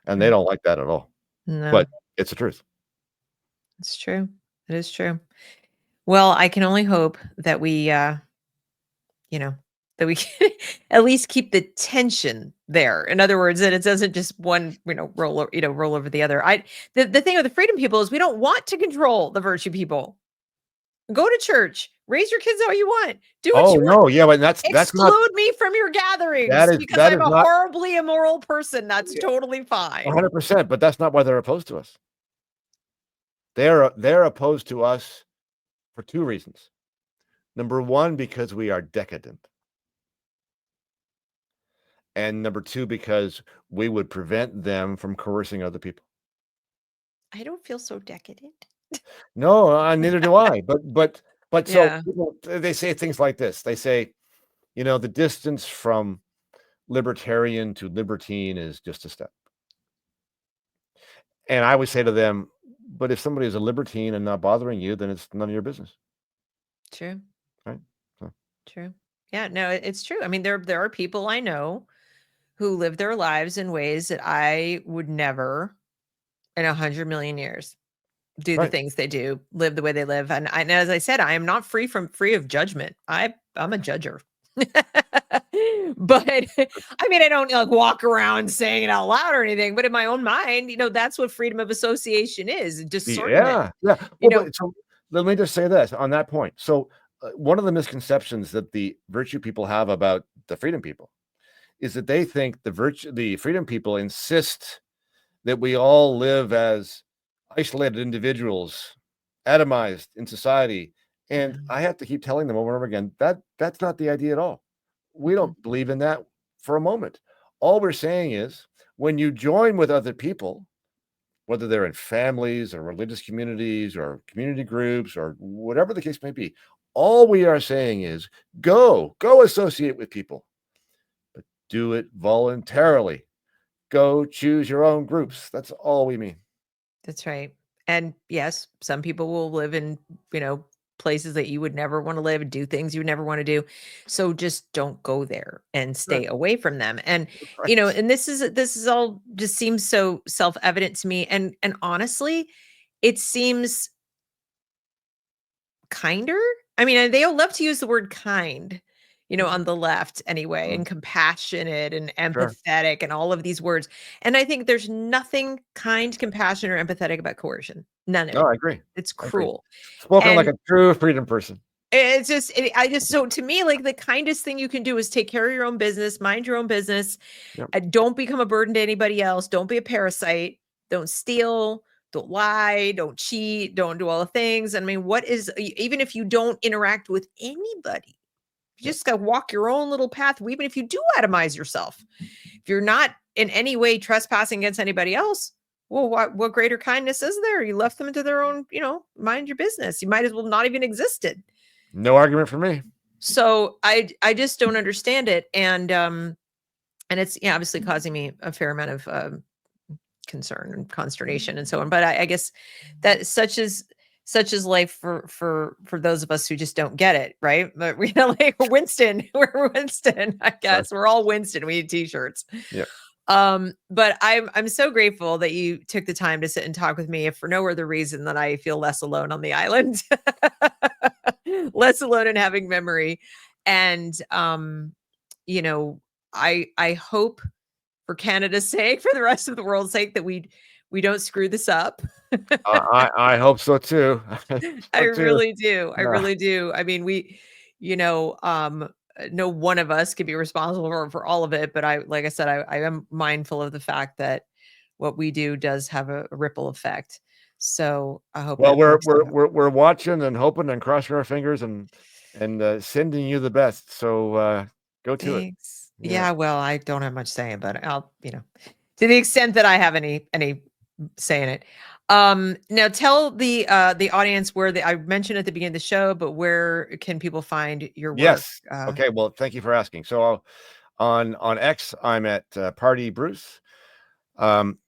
And they Right. don't like that at all. No, But it's the truth. it's true. It is true. Well, I can only hope that you know, that we can at least keep the tension there. In other words, that it doesn't just one, roll over the other. The thing with the freedom people is we don't want to control the virtue people. Go to church, Raise your kids how you want. Do what Oh you want. no, yeah, but that's not Exclude me from your gatherings because that I'm is a not horribly immoral person. That's totally fine. 100%, but that's not why they're opposed to us. They're opposed to us for two reasons. Number one, because we are decadent. And number two, because we would prevent them from coercing other people. I don't feel so decadent. No, neither do I. But so Yeah. people, they say things like this. They say, the distance from libertarian to libertine is just a step. And I would say to them, but if somebody is a libertine and not bothering you, then it's none of your business, True. right? So, True. Yeah, no, it's true. I mean, there are people I know who live their lives in ways that I would never in 100 million years do the right. things they do, live the way they live. And as I said, I am not free of judgment. I'm a judger. But I mean, I don't like walk around saying it out loud or anything, but in my own mind, that's what freedom of association is, discernment. Yeah, yeah. You Well, know, but so let me just say this on that point. So, one of the misconceptions that the virtue people have about the freedom people is that they think the freedom people insist that we all live as isolated individuals, atomized in society. And Mhm, I have to keep telling them over and over again that that's not the idea at all. We mhm, don't believe in that for a moment. All we're saying is when you join with other people, whether they're in families or religious communities or community groups or whatever the case may be, all we are saying is go associate with people, but do it voluntarily. Go choose your own groups. That's all we mean. that's right. And yes, some people will live in, you know, places that you would never want to live and do things you would never want to do. So just don't go there and Right. stay away from them. And Right. and this is all just seems so self-evident to me. And honestly, it seems kinder? I mean, and they all love to use the word kind, Mhm. on the left anyway, Mhm. and compassionate and Sure. empathetic and all of these words. And I think there's nothing kind, compassionate, or empathetic about coercion. None of No, it. I agree. It's I agree. cruel. Spoken like And a true freedom person. it's just, I just, so to me, like the kindest thing you can do is take care of your own business, mind your own business. Yep. Don't become a burden to anybody else. Don't be a parasite. Don't steal. Don't lie. Don't cheat. Don't do all the things. I mean, even if you don't interact with anybody, you Yep. just got to walk your own little path, even if you do atomize yourself. If you're not in any way trespassing against anybody else, well, what greater kindness is there? You left them to their own, mind your business. You might as well not even existed. No argument for me. So I just don't understand it. And it's, obviously causing me a fair amount of concern and consternation and so on. But I guess that such is life for those of us who just don't get it, right? But like Winston, we're Winston. I Right. guess we're all Winston. We need t-shirts. Yep. But I'm so grateful that you took the time to sit and talk with me, if for no other reason than I feel less alone on the island, less alone in having memory. And you know, I hope for Canada's sake, for the rest of the world's sake, that we don't screw this up. I hope so too. I hope I so too. really do. I Yeah. really do. I mean, no one of us could be responsible for all of it, but like I said, I am mindful of the fact that what we do does have a ripple effect. So I hope Well, it works out. we're watching and hoping and crossing our fingers and sending you the best. So go to it. Thanks. Yeah. Yeah, well, I don't have much saying, but I'll, to the extent that I have any say in it. Now tell the audience where I mentioned at the beginning of the show, but where can people find your work? Yes. Okay. Well, thank you for asking. So on X, I'm at Pardy Bruce. Um,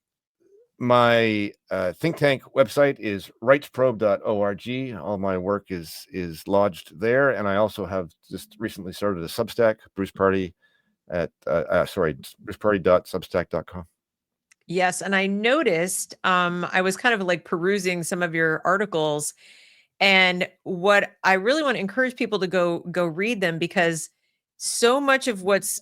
my think tank website is rightsprobe.org. All my work is lodged there, and I also have just recently started a Substack, Bruce Pardy at brucepardy.substack.com. Yes, and I noticed I was kind of like perusing some of your articles, and what I really want to encourage people to go read them, because so much of what's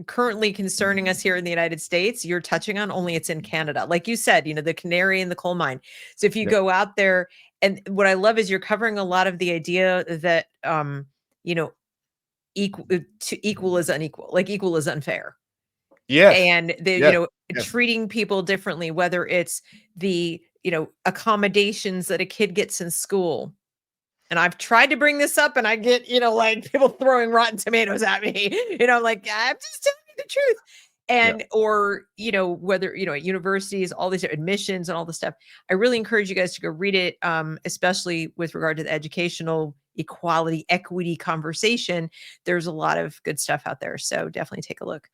currently concerning us here in the United States, you're touching on, only it's in Canada. Like you said, the canary in the coal mine. So if you go out there, and what I love is you're covering a lot of the idea that, equal is unequal, like equal is unfair. Yes. And the, Yes. Yes. treating people differently, whether it's the, accommodations that a kid gets in school. And I've tried to bring this up and I get, like people throwing rotten tomatoes at me. Like, I'm just telling you the truth. And, or, whether, at universities, all these admissions and all this stuff. I really encourage you guys to go read it, especially with regard to the educational equality, equity conversation. There's a lot of good stuff out there. So definitely take a look.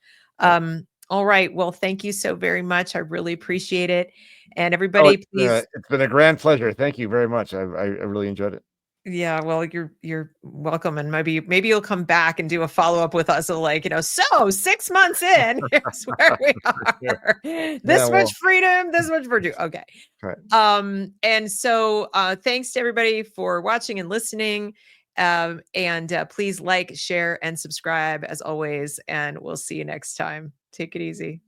All right. Well, thank you so very much. I really appreciate it. And everybody, please. It's been a grand pleasure. Thank you very much. I really enjoyed it. Yeah, well, you're welcome, and maybe you'll come back and do a follow-up with us, like, so 6 months in, here's where we are. This much freedom, this much virtue. Okay. Right. And so thanks to everybody for watching and listening. And please like, share, and subscribe as always, and we'll see you next time. Take it easy.